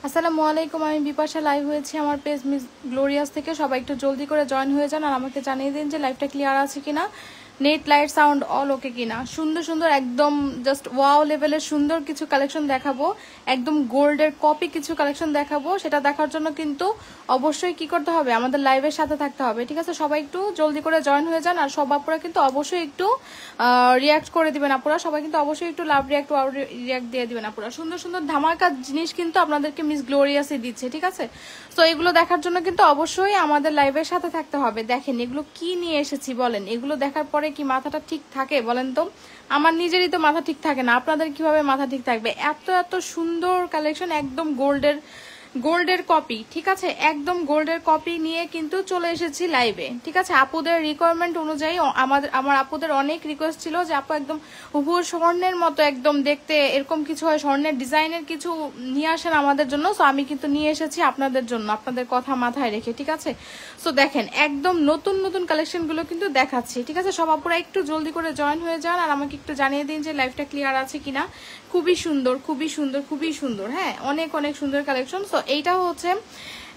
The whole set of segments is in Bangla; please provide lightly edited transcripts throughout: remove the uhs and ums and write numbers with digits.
আসসালামু আলাইকুম, আমি বিপাশা লাইভ হয়েছি আমার পেজ মিস গ্লোরিয়াস থেকে। সবাই একটু জলদি করে জয়েন হয়ে যান আর আমাকে জানিয়ে দিন যে লাইভটা ক্লিয়ার আছে কিনা, নেট লাইট সাউন্ড অল ওকে কিনা। সুন্দর সুন্দর একদম জাস্ট ওয়াও লেভেলের সুন্দর কিছু কালেকশন দেখাবো, একদম গোল্ডের কপি কিছু কালেকশন দেখাবো। সেটা দেখার জন্য কিন্তু অবশ্যই কি করতে হবে, আমাদের লাইভের সাথে থাকতে হবে, ঠিক আছে? সবাই একটু জলদি করে জয়েন হয়ে যান আর সব আপুরা কিন্তু অবশ্যই একটু রিয়াক্ট করে দিবেন আপুরা, সবাই কিন্তু অবশ্যই একটু লাভ রিয়াক্ট রিয়াক্ট দিয়ে দিবেন আপুরা। সুন্দর সুন্দর ধামাকা জিনিস কিন্তু আপনাদেরকে মিস গ্লোরিয়াসই দিচ্ছে, ঠিক আছে? তো এগুলো দেখার জন্য কিন্তু অবশ্যই আমাদের লাইভের সাথে থাকতে হবে। দেখেন এগুলো কি নিয়ে এসেছি বলেন, এগুলো দেখার পরে কি মাথাটা ঠিক থাকে বলেন তো? আমার নিজেরই তো মাথা ঠিক থাকে না, আপনাদের কিভাবে মাথা ঠিক থাকবে? এত এত সুন্দর কালেকশন, একদম গোল্ডের কপি, ঠিক আছে? একদম গোল্ডের কপি নিয়ে কিন্তু চলে এসেছি লাইভে, ঠিক আছে? আপুদের রিকোয়ারমেন্ট অনুযায়ী আমার আপুদের অনেক রিকোয়েস্ট ছিল যে আপু একদম হুবহু স্বর্ণের মতো একদম দেখতে এরকম কিছু হয়, স্বর্ণের ডিজাইনের কিছু নিয়ে আসেন আমাদের জন্য। সো আমি কিন্তু নিয়ে এসেছি আপনাদের জন্য, আপনাদের কথা মাথায় রেখে, ঠিক আছে? সো দেখেন একদম নতুন নতুন কালেকশনগুলো কিন্তু দেখাচ্ছি, ঠিক আছে? সব আপুরা একটু জলদি করে জয়েন হয়ে যান আর আমাকে একটু জানিয়ে দিন যে লাইভটা ক্লিয়ার আছে কিনা। খুবই সুন্দর, খুবই সুন্দর, খুবই সুন্দর, হ্যাঁ, অনেক অনেক সুন্দর কালেকশন। সো এইটা হচ্ছে,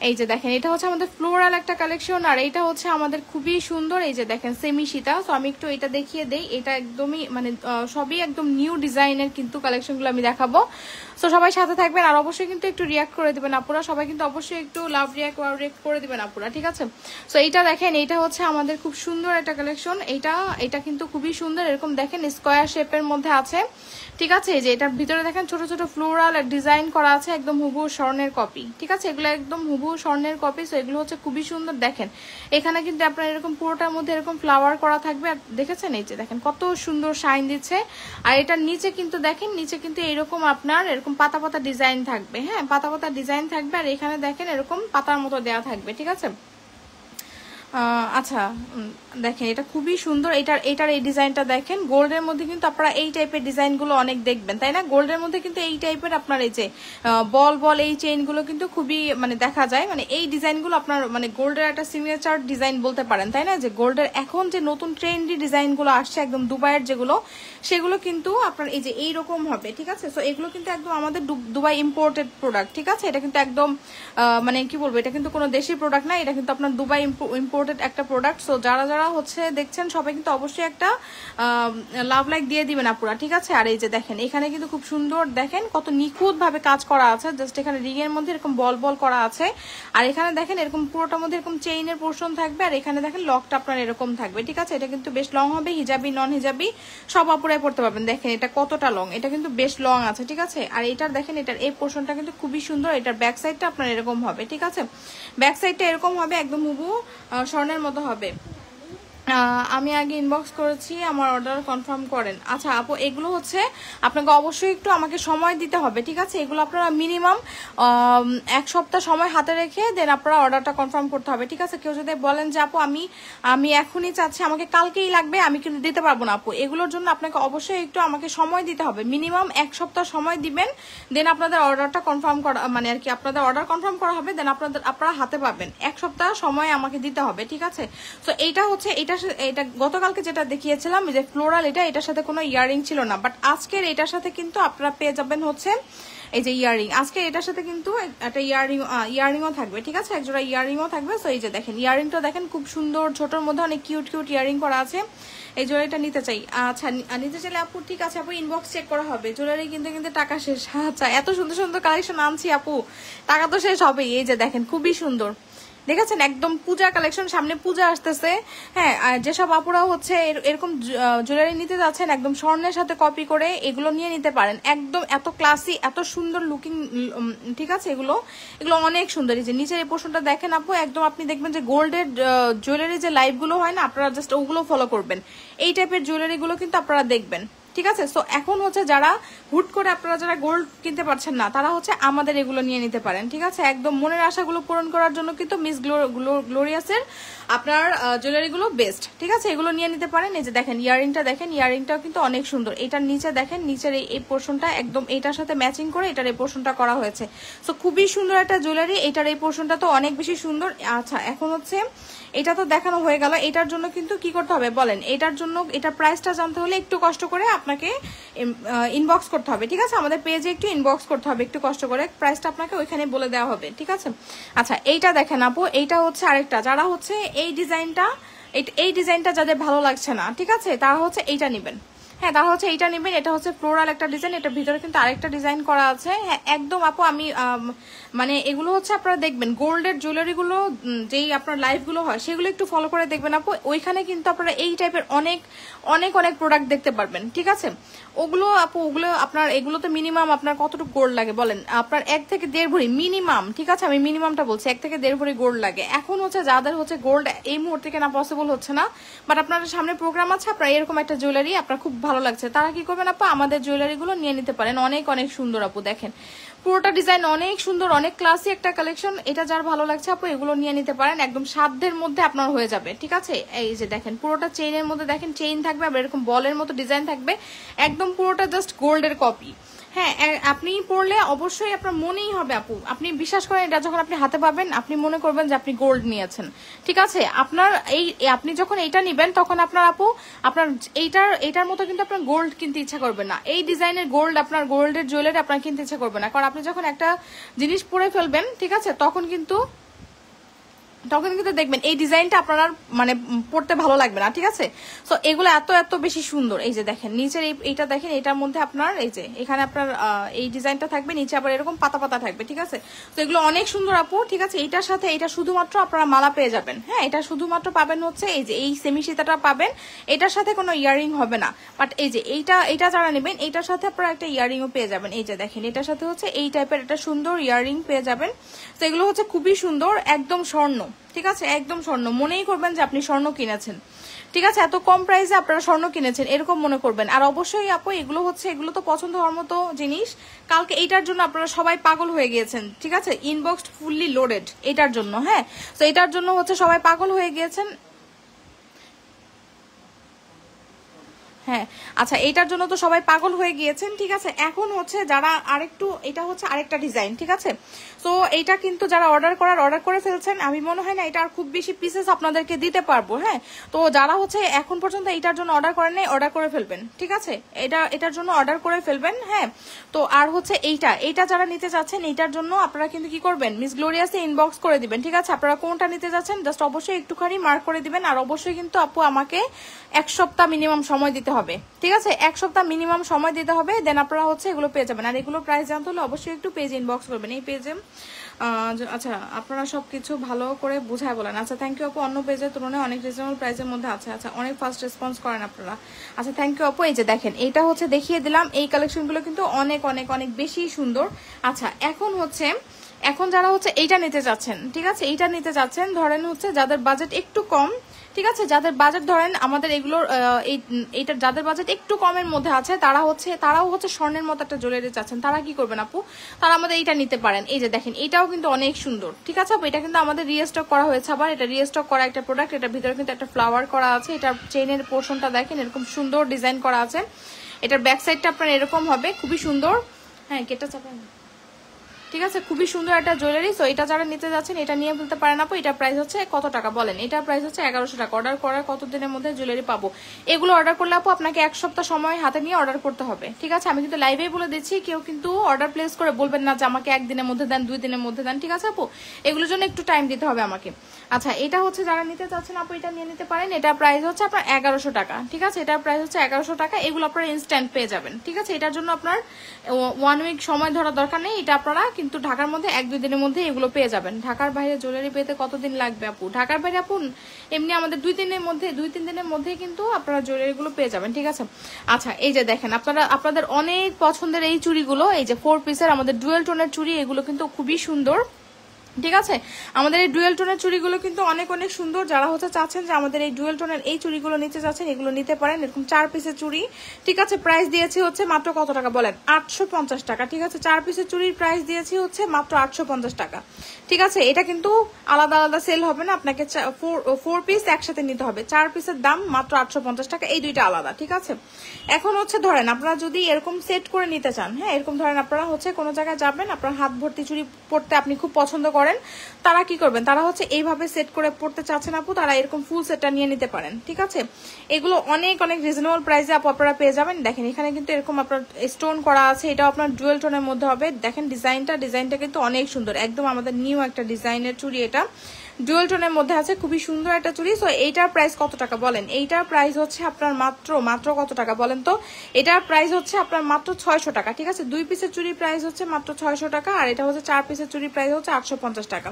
এই যে দেখেন এটা হচ্ছে আমাদের ফ্লোরাল একটা কালেকশন, আর এইটা হচ্ছে আমাদের খুবই সুন্দর, এই যে দেখেন সেমি সীতা। সো আমি একটু এটা দেখিয়ে দেই, এটা একদমই মানে সবই একদম নিউ ডিজাইনের কিন্তু কালেকশনগুলো আমি দেখাবো। সো সবাই সাথে থাকবেন আর অবশ্যই কিন্তু একটু রিয়াক্ট করে দিবেন আপুরা, সবাই কিন্তু অবশ্যই একটু লাভ রিয়াক্ট করে দিবেন আপুরা, ঠিক আছে? সো এইটা দেখেন, এইটা হচ্ছে আমাদের খুব সুন্দর একটা কালেকশন। এটা কিন্তু খুবই সুন্দর, এরকম দেখেন স্কোয়ার শেপের মধ্যে আছে, ঠিক আছে? এই যে এটার ভিতরে দেখেন ছোট ছোট ফ্লোরাল ডিজাইন করা আছে, একদম হুবহু স্বর্ণের কপি, ঠিক আছে? এগুলো একদম হুবহু স্বর্ণের কপি। সো এগুলো হচ্ছে খুবই সুন্দর। দেখেন এখানে কিন্তু আপনার এরকম পুরোটার মধ্যে এরকম ফ্লাওয়ার করা থাকবে, আর দেখেছেন এই যে দেখেন কত সুন্দর শাইন দিচ্ছে। আর এটার নিচে কিন্তু দেখেন, নিচে কিন্তু এরকম আপনার এরকম পাতা পাতা ডিজাইন থাকবে, হ্যাঁ, পাতা পাতা ডিজাইন থাকবে। আর এখানে দেখেন এরকম পাতার মতো দেওয়া থাকবে, ঠিক আছে? আচ্ছা, দেখেন এটা খুবই সুন্দর। এটার এই ডিজাইনটা দেখেন, গোল্ডের মধ্যে কিন্তু আপনারা এই টাইপের ডিজাইনগুলো অনেক দেখবেন, তাই না? গোল্ডের মধ্যে কিন্তু এই টাইপের আপনার এই যে বল এই চেইনগুলো কিন্তু খুবই মানে দেখা যায়, মানে এই ডিজাইনগুলো আপনার মানে গোল্ডের একটা সিগনেচার ডিজাইন বলতে পারেন, তাই না? যে গোল্ডের এখন যে নতুন ট্রেন্ডি ডিজাইনগুলো আসছে একদম দুবাইয়ের যেগুলো, সেগুলো কিন্তু আপনার এই যে এইরকম হবে, ঠিক আছে? সো এগুলো কিন্তু একদম আমাদের দুবাই ইম্পোর্টেড প্রোডাক্ট, ঠিক আছে? এটা কিন্তু একদম মানে কি বলবো, এটা কিন্তু কোনো দেশি প্রোডাক্ট না, এটা কিন্তু আপনার দুবাই ইম্পোর্টেড একটা প্রোডাক্ট। সো যারা যারা হচ্ছে দেখছেন সবাই কিন্তু অবশ্যই একটা লাভ লাইক দিয়ে দিবেন আপুরা, ঠিক আছে? আর এই যে দেখেন এখানে কিন্তু খুব সুন্দর, দেখেন কত নিখুঁত ভাবে কাজ করা আছে। জাস্ট এখানে রিং এর মধ্যে এরকম বল করা আছে, আর এখানে দেখেন এরকম পুরোটার মধ্যে এরকম চেইনের পোর্শন থাকবে, আর এখানে দেখেন লকটা আপনার এরকম থাকবে, ঠিক আছে? এটা কিন্তু বেশ লং হবে, হিজাবি নন হিজাবি সব আপুরাই পড়তে পারবেন। দেখেন এটা কতটা লং, এটা কিন্তু বেশ লং আছে, ঠিক আছে? আর এটার দেখেন এটার এই পোর্শনটা কিন্তু খুবই সুন্দর। এটার ব্যাক সাইডটা আপনার এরকম হবে, ঠিক আছে? ব্যাক সাইডটা এরকম হবে, একদম হুবহু স্বর্ণের মতো হবে। আমি আগে ইনবক্স করেছি, আমার অর্ডার কনফার্ম করেন। আচ্ছা আপু, এগুলো হচ্ছে আপনাকে অবশ্যই একটু আমাকে সময় দিতে হবে, ঠিক আছে? এগুলো আপনারা মিনিমাম 1 সপ্তাহ সময় হাতে রেখে দেন আপনারা অর্ডারটা কনফার্ম করতে হবে, ঠিক আছে? কেউ যদি বলেন যে আপু আমি এখনই চাচ্ছি, আমাকে কালকেই লাগবে, আমি কিন্তু দিতে পারবো না আপু। এগুলোর জন্য আপনাকে অবশ্যই একটু আমাকে সময় দিতে হবে, মিনিমাম 1 সপ্তাহ সময় দিবেন, দেন আপনাদের অর্ডারটা কনফার্ম করা মানে আর কি আপনাদের অর্ডার কনফার্ম করা হবে, দেন আপনারা হাতে পাবেন। 1 সপ্তাহ সময় আমাকে দিতে হবে, ঠিক আছে? তো এইটা হচ্ছে এটা গতকালকে যেটা দেখিয়েছিলাম যে ফ্লোরাল, এটার সাথে কোনো ইয়ারিং ছিল না, বাট আজকের এটার সাথে কিন্তু আপনারা পেয়ে যাবেন হচ্ছে এই যে ইয়ারিং। আজকে এটার সাথে কিন্তু একটা ইয়ারিংও থাকবে, ঠিক আছে? একজোড়া ইয়ারিংও থাকবে। সো এই যে দেখেন ইয়ারিংটা দেখেন খুব সুন্দর, ছোটোর মধ্যে অনেক কিউট ইয়ারিং করা আছে। এই জুয়েলারিটা নিতে চাই। আচ্ছা নিতে চাইলে আপু ঠিক আছে, আপু ইনবক্স চেক করা হবে। জুয়েলারি কিন্তু টাকা শেষ। আচ্ছা এত সুন্দর সুন্দর কালেকশন আনছি আপু, টাকা তো শেষ হবেই। এই যে দেখেন খুবই সুন্দর, দেখেছেন একদম পূজা কালেকশন, সামনে পূজা আসতেছে, হ্যাঁ। আর যেসব আপুরা হচ্ছে এরকম জুয়েলারি নিতে যাচ্ছেন একদম স্বর্ণের সাথে কপি করে, এগুলো নিয়ে নিতে পারেন। একদম এত ক্লাসি, এত সুন্দর লুকিং, ঠিক আছে? এগুলো অনেক সুন্দর। এই যে নিচের এই পোর্শনটা দেখেন আপু, একদম আপনি দেখবেন যে গোল্ডের জুয়েলারি যে লাইভগুলো হয় না, আপনারা জাস্ট ওগুলো ফলো করবেন। এই টাইপের জুয়েলারিগুলো কিন্তু আপনারা দেখবেন, ঠিক আছে? সো এখন হচ্ছে যারা হুট করে আপনারা যারা গোল্ড কিনতে পারছেন না, তারা হচ্ছে আমাদের এগুলো নিয়ে নিতে পারেন, ঠিক আছে? একদম মনের আশাগুলো পূরণ করার জন্য কিন্তু মিস গ্লোরিয়াসের আপনার জুয়েলারিগুলো বেস্ট, ঠিক আছে? এগুলো নিয়ে নিতে পারেন। এই যে দেখেন ইয়ারিংটা দেখেন, ইয়ারিংটাও কিন্তু অনেক সুন্দর। এটার নিচে দেখেন, নিচের এই পোর্শনটা একদম এটার সাথে ম্যাচিং করে এটার এই পোর্শনটা করা হয়েছে। সো খুবই সুন্দর একটা জুয়েলারি, এটার এই পোর্শনটা তো অনেক বেশি সুন্দর। আচ্ছা এখন হচ্ছে এটা তো দেখানো হয়ে গেল, এটার জন্য কিন্তু কি করতে হবে বলেন? এটার জন্য এটার প্রাইসটা জানতে হলে একটু কষ্ট করে আপনার আপনাকে ইনবক্স করতে হবে, ঠিক আছে? আমাদের পেজে একটু ইনবক্স করতে হবে, একটু কষ্ট করে, প্রাইসটা আপনাকে ওইখানে বলে দেওয়া হবে, ঠিক আছে? আচ্ছা এইটা দেখেন আপু, এইটা হচ্ছে আরেকটা, যারা হচ্ছে এই ডিজাইনটা যাদের ভালো লাগছে না, ঠিক আছে, তারা হচ্ছে এইটা নেবেন। হ্যাঁ, তারা হচ্ছে এইটা নেবেন। এটা হচ্ছে ফ্লোরাল একটা ডিজাইন, এটা ভিতরে কিন্তু আরেকটা ডিজাইন করা আছে। হ্যাঁ একদম আপু, আমি মানে এগুলো হচ্ছে আপনারা দেখবেন গোল্ডের জুয়েলারিগুলো যেই আপনার লাইভগুলো হয় সেগুলো একটু ফলো করে দেখবেন আপু, ওইখানে কিন্তু আপনারা এই টাইপের অনেক অনেক অনেক প্রোডাক্ট দেখতে পারবেন, ঠিক আছে? ওগুলো আপু, ওগুলো আপনার এগুলোতে মিনিমাম আপনার কতটুকু গোল্ড লাগে বলেন? আপনার 1 থেকে 1.5 ভরি মিনিমাম, ঠিক আছে? আমি মিনিমামটা বলছি, 1 থেকে 1.5 ভরি গোল্ড লাগে। এখন হচ্ছে যাদের হচ্ছে গোল্ড এই মুহূর্তে কেনা পসিবল হচ্ছে না, বাট আপনাদের সামনে প্রোগ্রাম আছে, আপনার এরকম একটা জুয়েলারি আপনার খুব ভালো লাগছে, তারা কি করবেন আপু, আমাদের জুয়েলারিগুলো নিয়ে নিতে পারেন। অনেক অনেক সুন্দর আপু, দেখেন পুরোটা ডিজাইন অনেক সুন্দর, অনেক ক্লাসি একটা কালেকশন। এটা যার ভালো লাগছে আপু এগুলো নিয়ে নিতে পারেন, একদম সাধ্যের মধ্যে আপনার হয়ে যাবে, ঠিক আছে? এই যে দেখেন পুরোটা চেইনের মধ্যে, দেখেন চেইন থাকবে, আবার এরকম বলের মতো ডিজাইন থাকবে, একদম পুরোটা জাস্ট গোল্ডের কপি। হ্যাঁ, আপনি পড়লে অবশ্যই আপনার মনেই হবে আপু, আপনি বিশ্বাস করেন, এটা যখন আপনি হাতে পাবেন আপনি মনে করবেন যে আপনি গোল্ড নিয়েছেন, ঠিক আছে? আপনার আপনি যখন এইটা নিবেন তখন আপনার আপু, আপনার এইটার মতো কিন্তু আপনার গোল্ড কিনতে ইচ্ছা করবে না, এই ডিজাইনের গোল্ড, আপনার গোল্ডের জুয়েলারি আপনার কিনতে ইচ্ছা করবে না, কারণ আপনি যখন একটা জিনিস পরে ফেলবেন, ঠিক আছে, তখন কিন্তু দেখবেন এই ডিজাইনটা আপনার মানে পড়তে ভালো লাগবে না, ঠিক আছে? সো এগুলো এত এত বেশি সুন্দর। এই যে দেখেন নিচের এইটা দেখেন, এটার মধ্যে আপনার এই যে এখানে আপনার এই ডিজাইনটা থাকবে, নিচে আবার এরকম পাতা পাতা থাকবে, ঠিক আছে? তো এগুলো অনেক সুন্দর আপু, ঠিক আছে? এইটার সাথে এটা শুধুমাত্র আপনারা মালা পেয়ে যাবেন। হ্যাঁ, এটা শুধুমাত্র পাবেন হচ্ছে এই যে এই সেমি সীতাটা পাবেন, এটার সাথে কোনো ইয়ারিং হবে না, বাট এই যে এইটা যারা নেবেন এইটার সাথে আপনারা একটা ইয়ারিংও পেয়ে যাবেন। এই যে দেখেন এটার সাথে হচ্ছে এই টাইপের একটা সুন্দর ইয়ারিং পেয়ে যাবেন। তো এগুলো হচ্ছে খুবই সুন্দর, একদম স্বর্ণ, ঠিক আছে? একদম স্বর্ণ, মনেই করবেন যে আপনি স্বর্ণ কিনেছেন, ঠিক আছে? এত কম প্রাইসে আপনারা স্বর্ণ কিনেছেন এরকম মনে করবেন। আর অবশ্যই আপু এগুলো হচ্ছে, এগুলো তো পছন্দ হওয়ার মতো জিনিস, কালকে এইটার জন্য আপনারা সবাই পাগল হয়ে গিয়েছেন, ঠিক আছে? ইনবক্স ফুললি লোডেড এটার জন্য। হ্যাঁ, তো এটার জন্য হচ্ছে সবাই পাগল হয়ে গিয়েছেন। হ্যাঁ, আচ্ছা, এইটার জন্য তো সবাই পাগল হয়ে গিয়েছেন, ঠিক আছে? এখন হচ্ছে যারা আরেকটু, এটা হচ্ছে আরেকটা ডিজাইন, ঠিক আছে? তো এইটা কিন্তু যারা অর্ডার করে ফেলছেন, আমি মনে হয় না এটা আর খুব বেশি পিসেস আপনাদেরকে দিতে পারবো। হ্যাঁ, তো যারা হচ্ছে এখন পর্যন্ত এইটার জন্য অর্ডার করেন নাই, অর্ডার করে ফেলবেন, ঠিক আছে? এটার জন্য অর্ডার করে ফেলবেন। হ্যাঁ, তো আর হচ্ছে এইটা যারা নিতে যাচ্ছেন, এইটার জন্য আপনারা কিন্তু কি করবেন, মিস গ্লোরিয়াসে ইনবক্স করে দিবেন, ঠিক আছে? আপনারা কোনটা নিতে যাচ্ছেন জাস্ট অবশ্যই একটুখানি মার্ক করে দিবেন। আর অবশ্যই কিন্তু আপু আমাকে 1 সপ্তাহ মিনিমাম সময় দিতে হবে, ঠিক আছে? 1 সপ্তাহ মিনিমাম সময় দিতে হবে, দেন আপনারা হচ্ছে এগুলো পেয়ে যাবেন। আর এগুলো প্রাইস জানতে হলে অবশ্যই একটু পেজ ইনবক্স করবেন, এই পেজে। আচ্ছা, আপনারা সবকিছু ভালো করে বুঝায় বলেন। আচ্ছা, থ্যাংক ইউ আপু, অন্য পেজের তুলনায় অনেক রিজনেবল প্রাইসের মধ্যে আছে। আচ্ছা, অনেক ফাস্ট রেসপন্স করেন আপনারা। আচ্ছা, থ্যাংক ইউ আপু। এই যে দেখেন এইটা হচ্ছে দেখিয়ে দিলাম, এই কালেকশনগুলো কিন্তু অনেক অনেক অনেক বেশি সুন্দর। আচ্ছা, এখন যারা হচ্ছে এইটা নিতে যাচ্ছেন, ঠিক আছে, এইটা নিতে যাচ্ছেন, ধরেন হচ্ছে যাদের বাজেট একটু কম, ঠিক আছে, যাদের বাজেট ধরেন আমাদের এগুলোর এইটা যাদের বাজেট একটু কমের মধ্যে আছে, তারাও হচ্ছে স্বর্ণের মতো একটা জুয়েলারি চাচ্ছেন, তারা কি করবেন আপু, তারা আমাদের এইটা নিতে পারেন। এই যে দেখেন এটাও কিন্তু অনেক সুন্দর, ঠিক আছে আপু? এটা কিন্তু আমাদের রিস্টক করা হয়েছে, আবার এটা রিস্টক করা একটা প্রোডাক্ট, এটার ভিতরে কিন্তু একটা ফ্লাওয়ার করা আছে, এটার চেইনের পোর্শনটা দেখেন এরকম সুন্দর ডিজাইন করা আছে, এটার ব্যাক সাইডটা আপনার এরকম হবে, খুবই সুন্দর। হ্যাঁ, কেটে চাপান, ঠিক আছে? খুবই সুন্দর একটা জুয়েলারি। সো এটা যারা নিতে যাচ্ছেন এটা নিয়ে ফেলতে পারেন আপু। এটা প্রাইস হচ্ছে কত টাকা বলেন? এটা প্রাইস হচ্ছে 1100 টাকা। অর্ডার করার কতদিনের মধ্যে জুয়েলারি পাবো? এগুলো অর্ডার করলে আপু আপনাকে 1 সপ্তাহ সময় হাতে নিয়ে অর্ডার করতে হবে, ঠিক আছে? আমি কিন্তু লাইভেই বলে দিচ্ছি, কেউ কিন্তু অর্ডার প্লেস করে বলবেন না যে আমাকে 1 দিনের মধ্যে দেন, 2 দিনের মধ্যে দেন, ঠিক আছে আপু? এগুলোর জন্য একটু টাইম দিতে হবে আমাকে। আচ্ছা, এটা হচ্ছে যারা নিতে চাচ্ছেন আপু এটা নিয়ে নিতে পারেন। এটা প্রাইস হচ্ছে আপনার 1100 টাকা, ঠিক আছে? এটার প্রাইস হচ্ছে 1100 টাকা। এগুলো আপনারা ইনস্ট্যান্ট পেয়ে যাবেন, ঠিক আছে? এটার জন্য আপনার 1 উইক সময় ধরা দরকার নেই, এটা আপনারা কিন্তু ঢাকার মধ্যে 1-2 দিনের মধ্যে এগুলো পেয়ে যাবেন। ঢাকার বাইরে জুয়েলারি পেতে কতদিন লাগবে আপু? ঢাকার বাইরে আপু এমনি আমাদের 2-3 দিনের মধ্যে কিন্তু আপনারা জুয়েলারি গুলো পেয়ে যাবেন, ঠিক আছে? আচ্ছা, এই যে দেখেন আপনাদের অনেক পছন্দের এই চুড়িগুলো, এই যে 4 পিসের আমাদের ডুয়েল টোনের চুড়ি, এগুলো কিন্তু খুবই সুন্দর, ঠিক আছে? আমাদের এই ডুয়েল টোনের চুড়িগুলো কিন্তু অনেক অনেক সুন্দর। যারা হচ্ছে চাচ্ছেন যে আমাদের এই ডুয়েল টোনের এই চুড়িগুলো নিতে চাচ্ছেন, এগুলো নিতে পারেন। এরকম 4 পিসের চুড়ি, ঠিক আছে? প্রাইস দিয়েছি হচ্ছে মাত্র কত টাকা বলেন? 850 টাকা, ঠিক আছে? 4 পিসের চুড়ির প্রাইস দিয়েছি হচ্ছে মাত্র 850 টাকা, ঠিক আছে? এটা কিন্তু আলাদা আলাদা সেল হবে না, আপনাকে 4 পিস একসাথে নিতে হবে। 4 পিসের দাম মাত্র 850 টাকা, এই দুইটা আলাদা, ঠিক আছে? এখন হচ্ছে ধরেন আপনারা যদি এরকম সেট করে নিতে চান, হ্যাঁ, এরকম ধরেন আপনারা হচ্ছে কোনো জায়গায় যাবেন, আপনার হাত ভর্তি চুড়ি পরতে আপনি খুব পছন্দ করেন, করেন তারা কি করবেন, তারা হচ্ছে এইভাবে সেট করে পড়তে চাচ্ছেন আপু, তারা এরকম ফুল সেটটা নিয়ে নিতে পারেন। ঠিক আছে, এগুলো অনেক অনেক রিজনেবল প্রাইসে আপু আপনারা পেয়ে যাবেন। দেখেন এখানে কিন্তু এরকম আপনার স্টোন করা আছে, এটাও আপনার ডুয়েল টোনের মধ্যে হবে। দেখেন ডিজাইনটা কিন্তু অনেক সুন্দর, একদম আমাদের নিউ একটা ডিজাইনের চুড়ি, এটা ডুয়েল টোনের মধ্যে আছে, খুবই সুন্দর একটা চুড়ি। সো এইটার প্রাইস কত টাকা বলেন? এইটার প্রাইস হচ্ছে আপনার মাত্র কত টাকা বলেন তো? এটার প্রাইস হচ্ছে আপনার মাত্র 600 টাকা। ঠিক আছে, 2 পিসের চুড়ি প্রাইস হচ্ছে মাত্র 600 টাকা, আর এটা হচ্ছে 4 পিসের চুড়ি প্রাইস হচ্ছে 850 টাকা।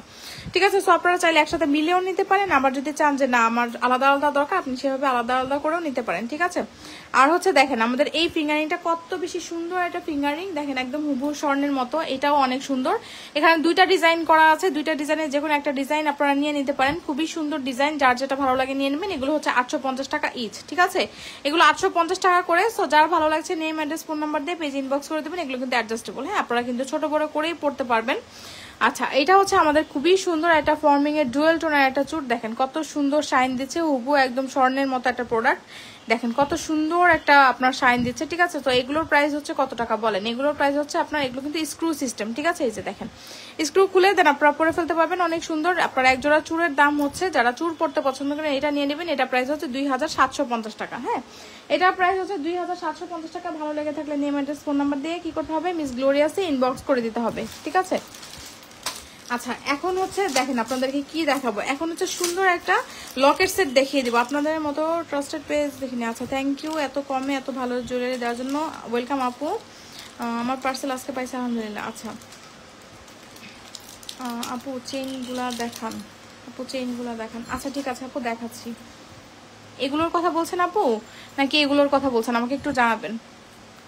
ঠিক আছে, সো আপনারা চাইলে একসাথে মিলিয়েও নিতে পারেন, আবার যদি চান যে না আমার আলাদা আলাদা দরকার, আপনি সেভাবে আলাদা আলাদা করেও নিতে পারেন। ঠিক আছে, আর হচ্ছে দেখেন আমাদের এই ফিঙ্গারিংটা কত বেশি সুন্দর একটা ফিঙ্গারিং, দেখেন একদম হুবহু স্বর্ণের মতো, এটাও অনেক সুন্দর। এখানে 2টা ডিজাইন করা আছে, 2টা ডিজাইনের যে কোনো একটা ডিজাইন আপনারা নিয়ে নিতে পারেন, খুবই সুন্দর ডিজাইন, যার যেটা ভালো লাগে নিয়ে নেবেন। এগুলো হচ্ছে 850 টাকা ইচ। ঠিক আছে, এগুলো 850 টাকা করে। সো যার ভালো লাগছে নেম, অ্যাড্রেস, ফোন নাম্বার দিয়ে পেজ ইনবক্স করে দেবেন। এগুলো কিন্তু অ্যাডজাস্টেবল, হ্যাঁ আপনারা কিন্তু ছোট বড় করেই পড়তে পারবেন। আচ্ছা, এটা হচ্ছে আমাদের খুবই সুন্দর একটা ফর্মিং এর ডুয়েল টোনের একটা চুট, দেখেন কত সুন্দর শাইন দিচ্ছে, হুবহু একদম স্বর্ণের মতো একটা প্রোডাক্ট, দেখেন কত সুন্দর একটা আপনার শাইন দিচ্ছে। ঠিক আছে, তো এগুলোর প্রাইস হচ্ছে কত টাকা বলেন? এগুলোর প্রাইস হচ্ছে আপনার, এগুলো কিন্তু স্ক্রু সিস্টেম। ঠিক আছে, এই যে দেখেন স্ক্রু খুলে দেন আপনারা পরে ফেলতে পারবেন, অনেক সুন্দর। আপনার এক জোড়া চুরের দাম হচ্ছে, যারা চুর পড়তে পছন্দ করেন এটা নিয়ে নেবেন, এটা প্রাইস হচ্ছে 2750 টাকা। হ্যাঁ, এটা প্রাইস হচ্ছে 2750 টাকা। ভালো লেগে থাকলে নেম, অ্যাড্রেস, ফোন নাম্বার দিয়ে কি করতে হবে, মিস গ্লোরিয়াসে ইনবক্স করে দিতে হবে। ঠিক আছে, আচ্ছা এখন হচ্ছে দেখেন আপনাদেরকে কি দেখাবো, এখন হচ্ছে সুন্দর একটা লকেট সেট দেখিয়ে দিব আপনাদের মতো ট্রাস্টেড পেজ দেখিনি। আচ্ছা, থ্যাংক ইউ এত কমে এত ভালো জুয়েলারি দেওয়ার জন্য, ওয়েলকাম আপু। আমার পার্সেল আজকে পাইছে আলহামদুলিল্লাহ। আচ্ছা আপু চেইনগুলা দেখান, আপু চেইনগুলা দেখান। আচ্ছা ঠিক আছে আপু দেখাচ্ছি। এগুলোর কথা বলছেন আপু নাকি এগুলোর কথা বলছেন, আমাকে একটু জানাবেন।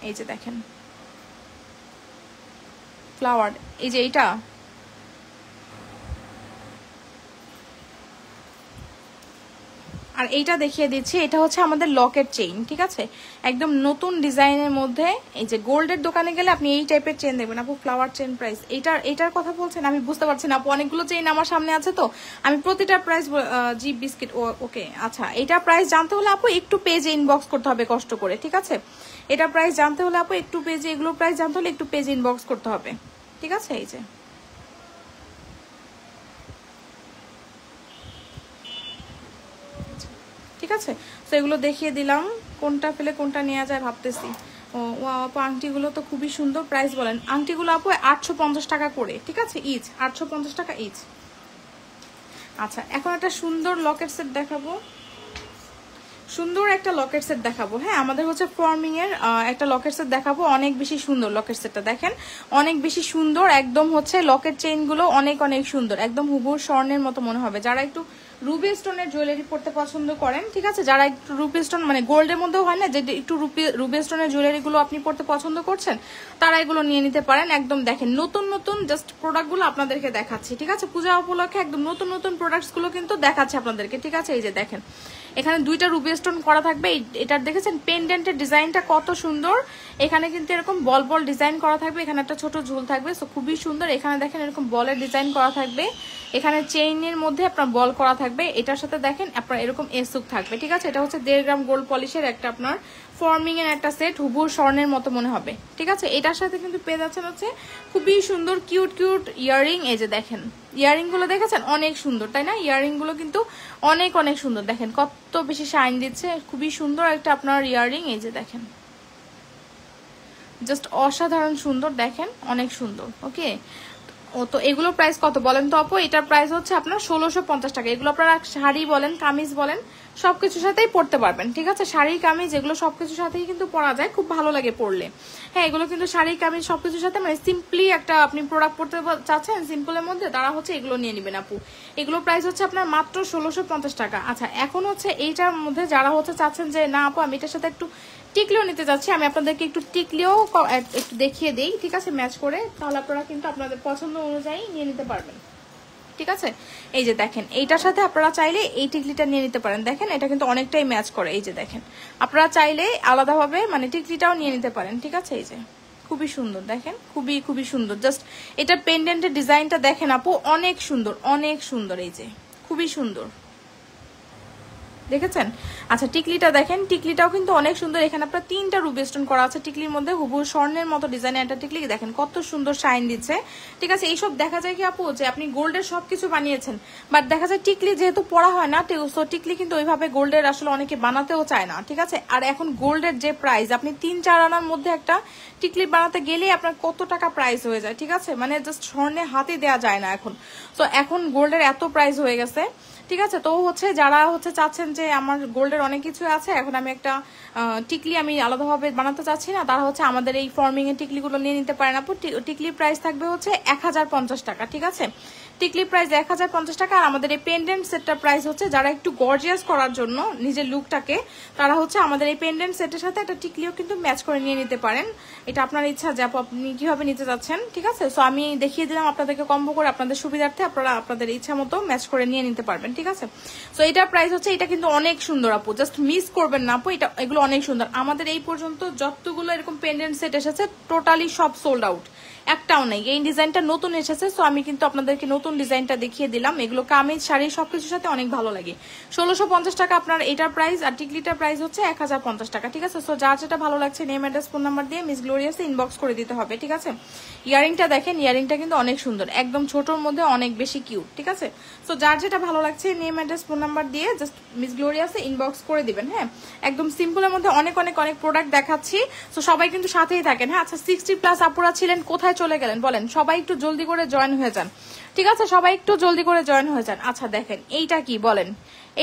এই যে দেখেন ফ্লাওয়ার, এই যে এইটা, আর এইটা দেখিয়ে দিচ্ছি, এটা হচ্ছে আমাদের লকেট চেইন। ঠিক আছে, একদম নতুন ডিজাইনের মধ্যে। এই যে গোল্ডের দোকানে গেলে আপনি এই টাইপের চেইন দেখবেন আপু, ফ্লাওয়ার চেইন প্রাইস। এইটার কথা বলছেন? আমি বুঝতে পারছি না আপু, অনেকগুলো চেইন আমার সামনে আছে তো আমি প্রতিটা প্রাইস, জি বিস্কিট ওকে। আচ্ছা, এটা প্রাইস জানতে হলে আপু একটু পেজে ইনবক্স করতে হবে কষ্ট করে। ঠিক আছে, এটা প্রাইস জানতে হলে আপু একটু পেজে, এগুলো প্রাইস জানতে হলে একটু পেজে ইনবক্স করতে হবে। ঠিক আছে, এই যে ঠিক আছে, তো এগুলো দেখিয়ে দিলাম, কোনটা ফেলে কোনটা নেওয়া যায় ভাবতেছি। ও আপু আংটিগুলো তো খুবই সুন্দর, প্রাইস বলেন। আংটিগুলো আপু 850 টাকা করে। ঠিক আছে, ইচ 850 টাকা ইচ। আচ্ছা, এখন একটা সুন্দর লকেট সেট দেখাবো, সুন্দর একটা লকেট সেট দেখাবো। হ্যাঁ, আমাদের হচ্ছে ফর্মিং এর একটা লকেট সেট দেখাবো, অনেক বেশি সুন্দর লকেট সেটটা, দেখেন অনেক বেশি সুন্দর, একদম হচ্ছে লকেট চেইন গুলো অনেক অনেক সুন্দর, একদম হুবহু স্বর্ণের মতো মনে হবে। যারা একটু রুবি স্টোনের জুয়েলারি পড়তে পছন্দ করেন, ঠিক আছে, যারা একটু রুবি স্টোন মানে গোল্ডের মধ্যেও হয় না যে একটু রুবি স্টোনের জুয়েলারি গুলো আপনি পড়তে পছন্দ করছেন, তারা এগুলো নিয়ে নিতে পারেন। একদম দেখেন নতুন নতুন জাস্ট প্রোডাক্ট গুলো আপনাদেরকে দেখাচ্ছি। ঠিক আছে, পূজা উপলক্ষে একদম নতুন নতুন প্রোডাক্টস গুলো কিন্তু দেখাচ্ছে আপনাদেরকে। ঠিক আছে, এই যে দেখেন এখানে 2টা রুবি স্টোন করা থাকবে। এটার দেখেছেন পেন্ডেন্টের ডিজাইনটা কত সুন্দর, এখানে কিন্তু এরকম বল বল ডিজাইন করা থাকবে, এখানে একটা ছোট ঝুল থাকবে, সো খুবই সুন্দর। এখানে দেখেন এরকম বলের ডিজাইন করা থাকবে, এখানে চেইনের মধ্যে আপনার বল করা থাকবে, এটার সাথে দেখেন আপনার এরকম এসুক থাকবে। ঠিক আছে, এটা হচ্ছে 1.5 গ্রাম গোল্ড পলিশের একটা আপনার ফর্মিং এর একটা সেট, হুবহু স্বর্ণের মতো মনে হবে। ঠিক আছে, এটার সাথে কিন্তু পেয়ে যাচ্ছেন হচ্ছে খুবই সুন্দর কিউট কিউট ইয়ারিং। এই যে দেখেন ইয়ারিং গুলো দেখেছেন অনেক সুন্দর, তাই না? ইয়ারিং গুলো কিন্তু অনেক অনেক সুন্দর, দেখেন কত বেশি শাইন দিচ্ছে, খুবই সুন্দর একটা আপনার ইয়ারিং। এই যে দেখেন জাস্ট অসাধারণ সুন্দর, দেখেন অনেক সুন্দর। ওকে, তো এগুলো প্রাইস কত বলেন তো আপু? এটার প্রাইস হচ্ছে আপনার 1650 টাকা। এগুলো আপনারা শাড়ি বলেন কামিজ বলেন সবকিছুর সাথেই পরতে পারবেন। ঠিক আছে, শাড়ি কামিজ এগুলো সবকিছুর সাথেই কিন্তু পরা যায়, খুব ভালো লাগে পরলে। হ্যাঁ, এগুলো কিন্তু শাড়ি কামিজ সবকিছুর সাথে, মানে সিম্পলি একটা আপনি প্রোডাক্ট পরতে চাচ্ছেন সিম্পলের মধ্যে, তারা হচ্ছে এগুলো নিয়ে নেবেন আপু। এগুলো প্রাইস হচ্ছে আপনার মাত্র 1650 টাকা। আচ্ছা, এখন হচ্ছে এইটার মধ্যে যারা হচ্ছে চাচ্ছেন যে না আপু আমি এটার সাথে একটু টিকলিও নিতে চাচ্ছি, আমি আপনাদেরকে একটু টিকলিও একটু দেখিয়ে দেই। ঠিক আছে, ম্যাচ করে, তাহলে আপনারা কিন্তু আপনাদের পছন্দ অনুযায়ী নিয়ে নিতে পারবেন। ঠিক আছে, এই যে দেখেন এইটার সাথে আপনারা চাইলে এই টিকলিটা নিয়ে নিতে পারেন, দেখেন এটা কিন্তু অনেকটাই ম্যাচ করে। এই যে দেখেন আপনারা চাইলে আলাদাভাবে মানে টিকলিটাও নিয়ে নিতে পারেন। ঠিক আছে, এই যে খুবই সুন্দর, দেখেন খুবই খুবই সুন্দর, জাস্ট এটা পেন্ডেন্টের ডিজাইনটা দেখেন আপু অনেক সুন্দর অনেক সুন্দর, এই যে খুবই সুন্দর। দেখেছেন? আচ্ছা টিকলিটা দেখেন, টিকলিটাও কিন্তু অনেক সুন্দর। এখানে আপনার 3টা রুবি স্টোন করা আছে টিকলির মধ্যে, হুবহু স্বর্ণের মতো ডিজাইনের একটা টিকলি দেখেন কত সুন্দর শাইন দিচ্ছে। ঠিক আছে, এইসব দেখা যায় কি আপু যে আপনি গোল্ডের সবকিছু বানিয়েছেন, বাট দেখা যায় টিকলি যেহেতু পড়া হয় না, সো টিকলি কিন্তু ওইভাবে গোল্ডের আসলে অনেকে বানাতেও চায় না। ঠিক আছে, আর এখন গোল্ডের যে প্রাইস, আপনি 3-4 আনার মধ্যে একটা টিকলি বানাতে গেলেই আপনার কত টাকা প্রাইস হয়ে যায়। ঠিক আছে, মানে জাস্ট স্বর্ণে হাতে দেওয়া যায় না এখন। তো এখন গোল্ডের এত প্রাইস হয়ে গেছে। ঠিক আছে, তো হচ্ছে যারা হচ্ছে চাচ্ছেন যে আমার গোল্ডের অনেক কিছু আছে, এখন আমি একটা টিকলি আমি আলাদাভাবে বানাতে চাচ্ছি না, তারা হচ্ছে আমাদের এই ফর্মিং এর টিকলিগুলো নিয়ে নিতে পারেন আপু। টিকলির প্রাইস থাকবে হচ্ছে 1050 টাকা। ঠিক আছে, টিকলি প্রাইস 1050 টাকা। আর আমাদের এই পেন্ডেন্ট সেটটার প্রাইস হচ্ছে যারা একটু গর্জিয়াস করার জন্য নিজের লুকটাকে, তারা হচ্ছে আমাদের এই পেন্ডেন্ট সেটের সাথে একটা টিকলিও কিন্তু ম্যাচ করে নিয়ে নিতে পারেন। এটা আপনার ইচ্ছা যে আপনি কিভাবে নিতে চাচ্ছেন। ঠিক আছে, সো আমি দেখিয়ে দিলাম আপনাদেরকে কম্বো করে, আপনাদের সুবিধার্থে আপনারা আপনাদের ইচ্ছা মতো ম্যাচ করে নিয়ে নিতে পারবেন। ঠিক আছে, সো এটার প্রাইস হচ্ছে, এটা কিন্তু অনেক সুন্দর আপু, জাস্ট মিস করবেন না আপু, এগুলো অনেক সুন্দর। আমাদের এই পর্যন্ত যতগুলো এরকম পেন্ডেন্ট সেট এসেছে টোটালি সব সোল্ড আউট, একটাও নেই। এই ডিজাইনটা নতুন এসেছে, সো আমি কিন্তু আপনাদেরকে নতুন ডিজাইনটা দেখিয়ে দিলাম। এগুলো কামিজ শাড়ি সবকিছুর সাথে অনেক ভালো লাগে। 1650 টাকা আপনার এটার প্রাইস, আর টিকলিটার প্রাইস হচ্ছে 1050 টাকা। ঠিক আছে, সো যার যেটা ভালো লাগছে নেম অ্যাড্রেস ফোন নাম্বার দিয়ে মিস গ্লোরিয়াসে ইনবক্স করে দিতে হবে। ঠিক আছে, ইয়ারিংটা দেখেন, ইয়ারিংটা কিন্তু অনেক সুন্দর, একদম ছোটর মধ্যে অনেক বেশি কিউট। ঠিক আছে, সো যার যেটা ভালো লাগছে নেম অ্যাড্রেস ফোন নাম্বার দিয়ে জাস্ট মিস গ্লোরিয়াসে ইনবক্স করে দিবেন। হ্যাঁ, একদম সিম্পলের মধ্যে অনেক অনেক অনেক প্রোডাক্ট দেখাচ্ছি, সো সবাই কিন্তু সাথেই থাকেন। হ্যাঁ, আচ্ছা 60+ আপুরা ছিলেন, কোথায় চলে গেলেন বলেন? সবাই একটু জলদি করে জয়েন হয়ে যান। ঠিক আছে, সবাই একটু জলদি করে জয়েন হয়ে যান। আচ্ছা দেখেন এইটা কি বলেন,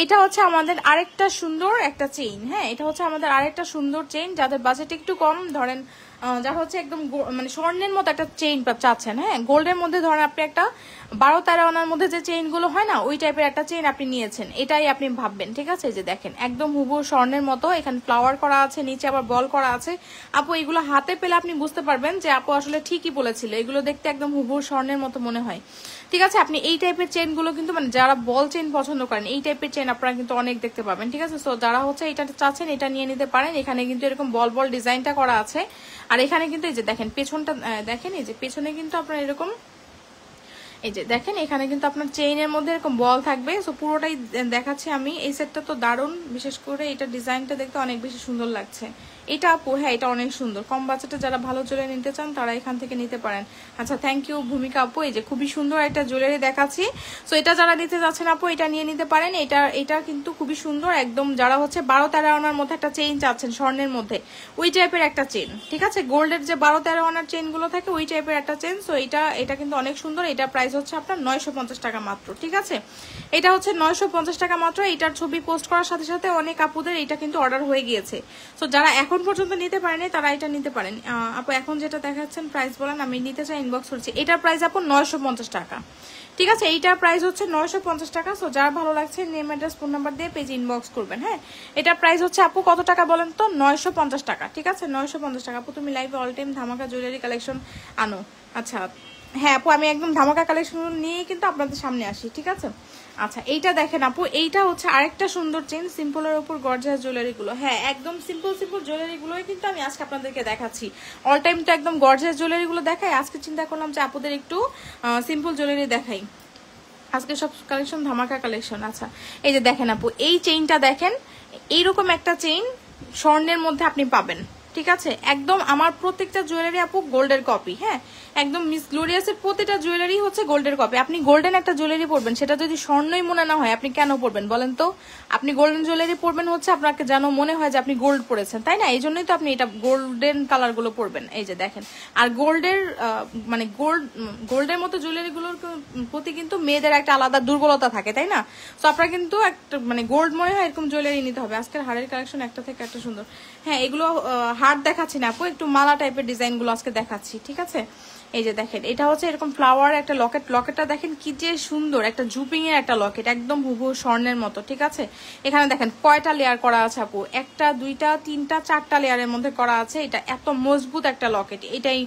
এটা হচ্ছে আমাদের আরেকটা সুন্দর একটা চেইন। হ্যাঁ, এটা হচ্ছে আমাদের আরেকটা সুন্দর চেইন, যাদের বাজেট একটু কম, ধরেন যারা হচ্ছে একদম মানে স্বর্ণের মতো একটা চেইন চাচ্ছেন। হ্যাঁ, গোল্ডের মধ্যে ধরেন আপনি একটা 12-13 আনার মধ্যে যে চেইন গুলো হয় না, ওই টাইপের একটা চেইন আপনি নিয়েছেন, এটাই আপনি ভাববেন। ঠিক আছে, যে দেখেন একদম হুবহু স্বর্ণের মতো, এখানে ফ্লাওয়ার করা আছে, নিচে আবার বল করা আছে। আপু এগুলো হাতে পেলে আপনি বুঝতে পারবেন যে আপু আসলে ঠিকই বলেছিল, এগুলো দেখতে একদম হুবহু স্বর্ণের মতো মনে হয়। ঠিক আছে, আপনি এই টাইপের চেইন গুলো কিন্তু মানে যারা বল চেইন পছন্দ করেন, এই টাইপের চেইন আপনারা কিন্তু অনেক দেখতে পাবেন। ঠিক আছে, সো যারা হচ্ছে এটা চাচ্ছেন এটা নিয়ে নিতে পারেন। এখানে কিন্তু এরকম বল বল ডিজাইনটা করা আছে, আর এখানে কিন্তু এই যে দেখেন পেছনটা দেখেন, এই যে পেছনে কিন্তু আপনার এরকম এই যে দেখেন, এখানে কিন্তু আপনার চেইনের মধ্যে এরকম বল থাকবে। সো পুরোটাই দেখাচ্ছি আমি। এই সেটটা তো দারুণ, বিশেষ করে এটা ডিজাইনটা দেখতে অনেক বেশি সুন্দর লাগছে। এটা আপু, হ্যাঁ এটা অনেক সুন্দর। কম বাজেটে যারা ভালো জুয়েলারি নিতে চান তারা এখান থেকে নিতে পারেন। আচ্ছা থ্যাংক ইউ ভূমিকা আপু, এই যে খুবই সুন্দর একটা জুয়েলারি দেখাচ্ছি। সো এটা যারা নিতে যাচ্ছেন আপু এটা নিয়ে নিতে পারেন। এটা কিন্তু খুবই সুন্দর, একদম যারা হচ্ছে 12-13 আনার মধ্যে একটা চেইন চাচ্ছেন স্বর্ণের মধ্যে, ওই টাইপের একটা চেইন। ঠিক আছে, গোল্ডের যে 12-13 আনার চেইন গুলো থাকে ওই টাইপের একটা চেইন। সো এটা কিন্তু অনেক সুন্দর। এটা প্রাইস হচ্ছে আপনার 950 টাকা মাত্র। ঠিক আছে, এটা হচ্ছে 950 টাকা মাত্র। এটার ছবি পোস্ট করার সাথে সাথে অনেক আপুদের এটা কিন্তু অর্ডার হয়ে গিয়েছে। সো যারা এখন পর্যন্ত নিতে পারেনি তারা এটা নিতে পারেন। আপু এখন যেটা দেখাচ্ছেন প্রাইস বলেন, আমি নিতে চাই ইনবক্স করছি। এটার প্রাইস আপু 950 টাকা। ঠিক আছে, এইটার প্রাইস হচ্ছে 950 টাকা। সো যার ভালো লাগছে নেম অ্যাড্রেস ফোন নাম্বার দিয়ে পেজ ইনবক্স করবেন। হ্যাঁ, এটার প্রাইস হচ্ছে আপু কত টাকা বলেন তো? 950 টাকা। ঠিক আছে, 950 টাকা। আপু তুমি লাইভে অল টাইম ধামাকা জুয়েলারি কালেকশন আনো। আচ্ছা হ্যাঁ আপু, আমি একদম ধামাকা কালেকশন নিয়ে কিন্তু আপনাদের সামনে আসি। ঠিক আছে, আচ্ছা এইটা দেখেন আপু, এইটা হচ্ছে আরেকটা সুন্দর চেইন, সিম্পলের উপর গর্জিয়াস জুয়েলারি গুলো। হ্যাঁ, একদম সিম্পল জুয়েলারি গুলোই কিন্তু আমি আজকে আপনাদেরকে দেখাচ্ছি। অল টাইম তো একদম গর্জিয়াস জুয়েলারি গুলো দেখাই, আজকে চিন্তা করলাম যে আপুদের একটু সিম্পল জুয়েলারি দেখাই। আজকে সব কালেকশন ধামাকা কালেকশন। আচ্ছা এই যে দেখেন আপু, এই চেইনটা দেখেন, এইরকম একটা চেইন স্বর্ণের মধ্যে আপনি পাবেন। ঠিক আছে, একদম আমার প্রত্যেকটা জুয়েলারি আপু গোল্ডের কপি। হ্যাঁ, একদম মিস গ্লোরিয়াসের প্রতিটা জুয়েলারি হচ্ছে গোল্ডের কপি। আপনি গোল্ডেন একটা জুয়েলারি পরবেন, সেটা যদি স্বর্ণই মনে না হয় আপনি কেন পরবেন বলেন তো? আপনি গোল্ডেন জুয়েলারি পরবেন হচ্ছে আপনাকে যেন মনে হয় যে আপনি গোল্ড পরেছেন, তাই না? এই জন্যই তো আপনি এটা গোল্ডেন কালার গুলো পরবেন। এই যে দেখেন, আর গোল্ডের মানে গোল্ডের মতো জুয়েলারি গুলোর প্রতি কিন্তু মেয়েদের একটা আলাদা দুর্বলতা থাকে, তাই না? তো আপনারা কিন্তু একটা মানে গোল্ড মনে হয় এরকম জুয়েলারি নিতে হবে। আজকের হারের কালেকশন একটা থেকে একটা সুন্দর। হ্যাঁ, এগুলো হার দেখাচ্ছি না আপু, একটু মালা টাইপের ডিজাইন গুলো আজকে দেখাচ্ছি। ঠিক আছে, এই যে দেখেন, এটা হচ্ছে এরকম ফ্লাওয়ার একটা লকেট। লকেটটা দেখেন কি যে সুন্দর, একটা জুপিং এর একটা লকেট, একদম হুবহু স্বর্ণের মতো। ঠিক আছে, এখানে দেখেন কয়টা লেয়ার করা আছে আপু, 1টা 2টা 3টা 4টা লেয়ারের মধ্যে করা আছে। এটা এত মজবুত একটা লকেট, এটাই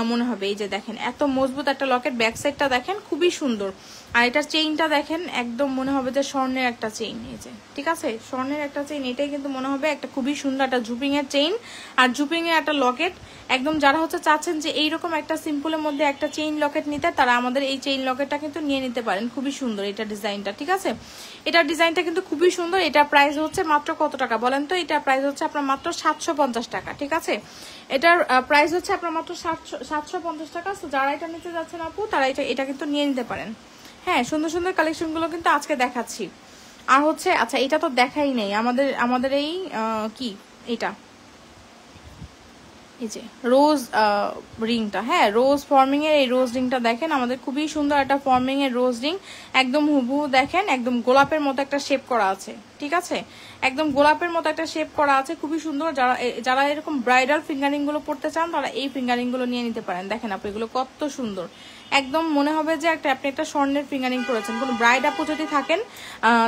মনে হবে। এই যে দেখেন, এত মজবুত একটা লকেট। ব্যাক সাইডটা দেখেন, খুবই খুবই সুন্দর। আর এটার চেইনটা দেখেন একদম মনে হবে যে স্বর্ণের একটা চেইন, এই যে ঠিক আছে স্বর্ণের একটা চেইন, এটাই কিন্তু মনে হবে একটা খুবই সুন্দর একটা জুপিং এর চেইন আর জুপিং এর একটা লকেট। একদম যারা হচ্ছে চাচ্ছেন যে এইরকম একটা সিম্পলের মধ্যে একটা চেইন লকেট নিতে, তারা আমাদের এই চেইন লকেটটা কিন্তু নিয়ে নিতে পারেন। খুবই সুন্দর এটা ডিজাইনটা, ঠিক আছে এটার ডিজাইনটা কিন্তু খুবই সুন্দর। এটা প্রাইস হচ্ছে মাত্র কত টাকা বলেন তো? এটা প্রাইস হচ্ছে আপনার মাত্র 750 টাকা, ঠিক আছে এটার প্রাইস হচ্ছে আপনার মাত্র 750 টাকা। তো যারা এটা নিতে যাচ্ছেন আপু, তারা এটা কিন্তু নিয়ে নিতে পারেন। হ্যাঁ, সুন্দর সুন্দর কালেকশন গুলো কিন্তু আজকে দেখাচ্ছি। আর হচ্ছে আচ্ছা, এটা তো দেখাই নেই আমাদের এই কি এটা, এই যে রোজ রিংটা, হ্যাঁ রোজ ফর্মিং এর এই রোজ রিংটা দেখেন, আমাদের খুবই সুন্দর একটা ফর্মিং এর রোজ রিং, একদম হুবহু দেখেন, একদম গোলাপের মতো একটা শেপ করা আছে, ঠিক আছে একদম গোলাপের মতো একটা শেপ করা আছে, খুবই সুন্দর। যারা এরকম ব্রাইডাল ফিঙ্গারিং গুলো পড়তে চান, তারা এই ফিঙ্গারিং গুলো নিয়ে নিতে পারেন। দেখেন আপু এগুলো কত সুন্দর, একদম মনে হবে যে আপনি একটা স্বর্ণের ফিঙ্গারিং করেছেন। কোনো ব্রাইড আপু যদি থাকেন,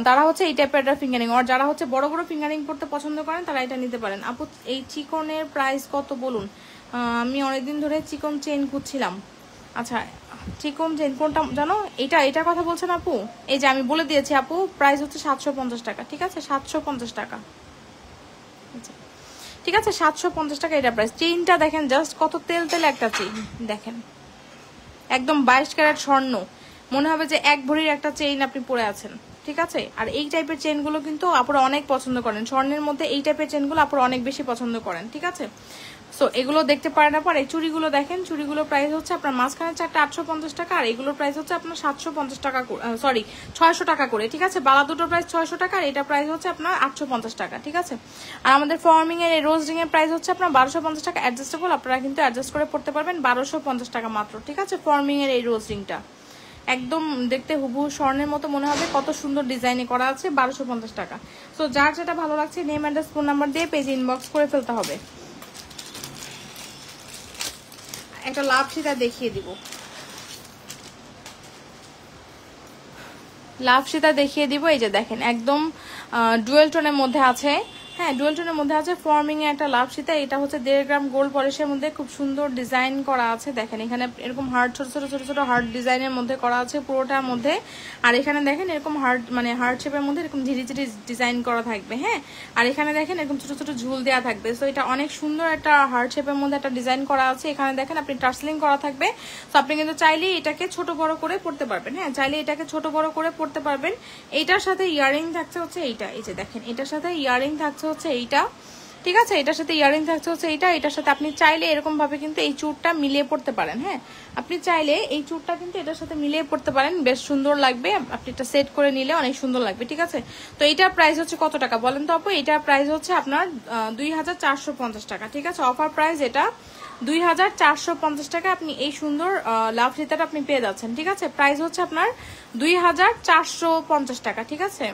তারা হচ্ছে এই টাইপের একটা ফিঙ্গারিং, আর যারা হচ্ছে বড় বড় ফিঙ্গারিং করতে পছন্দ করেন, তারা এটা নিতে পারেন। আপু এই চিকনের প্রাইস কত বলুন? আমি অনেকদিন ধরে চিকন চেইন খুঁজছিলাম। আচ্ছা, চিকন চেইন কোনটা জানো? এটার কথা বলছেন আপু? এই যে আমি বলে দিয়েছি আপু, প্রাইস হচ্ছে 750 টাকা, ঠিক আছে 750 টাকা, ঠিক আছে 750 টাকা এটা প্রাইস। চেইনটা দেখেন জাস্ট কত তেল একটা চেইন, দেখেন একদম 22 ক্যারেট স্বর্ণ, মনে হবে যে এক ভরির একটা চেইন আপনি পরে আছেন, ঠিক আছে। আর এই টাইপের চেইনগুলো কিন্তু আপনারা অনেক পছন্দ করেন, স্বর্ণের মধ্যে এই টাইপের চেইনগুলো আপনারা অনেক বেশি পছন্দ করেন, ঠিক আছে। সো এগুলো দেখতে পারেন না, পর এই চুড়িগুলো দেখেন, চুড়িগুলোর প্রাইস হচ্ছে আপনার মাঝখানে চারটা 850 টাকা, আর এগুলোর প্রাইস হচ্ছে আপনার 750 টাকা, সরি 600 টাকা করে, ঠিক আছে। বালা দুটোর প্রাইস 600 টাকা, আর এটা প্রাইস হচ্ছে আপনার 850 টাকা, ঠিক আছে। আর আমাদের ফর্মিং এর এই রোজ রিং এর প্রাইস হচ্ছে আপনার 1250 টাকা, অ্যাডজাস্টেবল, আপনারা কিন্তু অ্যাডজাস্ট করে পড়তে পারবেন 1250 টাকা মাত্র, ঠিক আছে। ফর্মিং এর এই রোজ রিংটা একদম দেখতে হুবহু স্বর্ণের মতো মনে হবে, কত সুন্দর ডিজাইনে করা আছে, 1250 টাকা। সো যার যেটা ভালো লাগছে নেম অ্যাড্রেস ফোন নাম্বার দিয়ে পেজে ইনবক্স করে ফেলতে হবে। একটা লাভ সীতা দেখিয়ে দিব, লাভ সীতা দেখিয়ে দিব, এই যে দেখেন একদম ডুয়েল টোনের মধ্যে আছে, হ্যাঁ ডুয়েল টোনের মধ্যে আছে, ফর্মিং এ একটা লাভ সীতা। এটা হচ্ছে 1.5 গ্রাম গোল্ড পলিশের মধ্যে খুব সুন্দর ডিজাইন করা আছে, দেখেন এখানে এরকম হার্ট ছোট ছোট ছোট ছোট হার্ট ডিজাইনের মধ্যে করা আছে পুরোটার মধ্যে। আর এখানে দেখেন এরকম হার্ট মানে হার্ট শেপের মধ্যে এরকম ঝিরি ঝিরি ডিজাইন করা থাকবে, হ্যাঁ। আর এখানে দেখেন এরকম ছোট ছোট ঝুল দেওয়া থাকবে। সো এটা অনেক সুন্দর একটা হার্ট শেপের মধ্যে একটা ডিজাইন করা আছে। এখানে দেখেন আপনি টার্সলিং করা থাকবে। তো আপনি কিন্তু চাইলে এটাকে ছোট বড় করে পড়তে পারবেন, হ্যাঁ চাইলে এটাকে ছোট বড় করে পড়তে পারবেন। এইটার সাথে ইয়ারিং থাকছে হচ্ছে এইটা, এই যে দেখেন এটার সাথে ইয়ারিং থাকছে হচ্ছে এইটা, ঠিক আছে। এটার সাথে ইয়ারিং থাকছে হচ্ছে এইটা, এটার সাথে আপনি চাইলে এরকম ভাবে কিন্তু এই চুড়টা মিলিয়ে পড়তে পারেন, হ্যাঁ আপনি চাইলে এই চুড়টা কিন্তু এটার সাথে মিলিয়ে পড়তে পারেন, বেশ সুন্দর লাগবে। আপনি এটা সেট করে নিলে অনেক সুন্দর লাগবে, ঠিক আছে। তো এইটার প্রাইস হচ্ছে কত টাকা বলেন তো আপু? এটার প্রাইস হচ্ছে আপনার 2450 টাকা, ঠিক আছে। অফার প্রাইস এটা 2450 টাকা। আপনি এই সুন্দর লাভ সীতাটা আপনি পেয়ে যাচ্ছেন, ঠিক আছে। প্রাইস হচ্ছে আপনার 2450 টাকা, ঠিক আছে,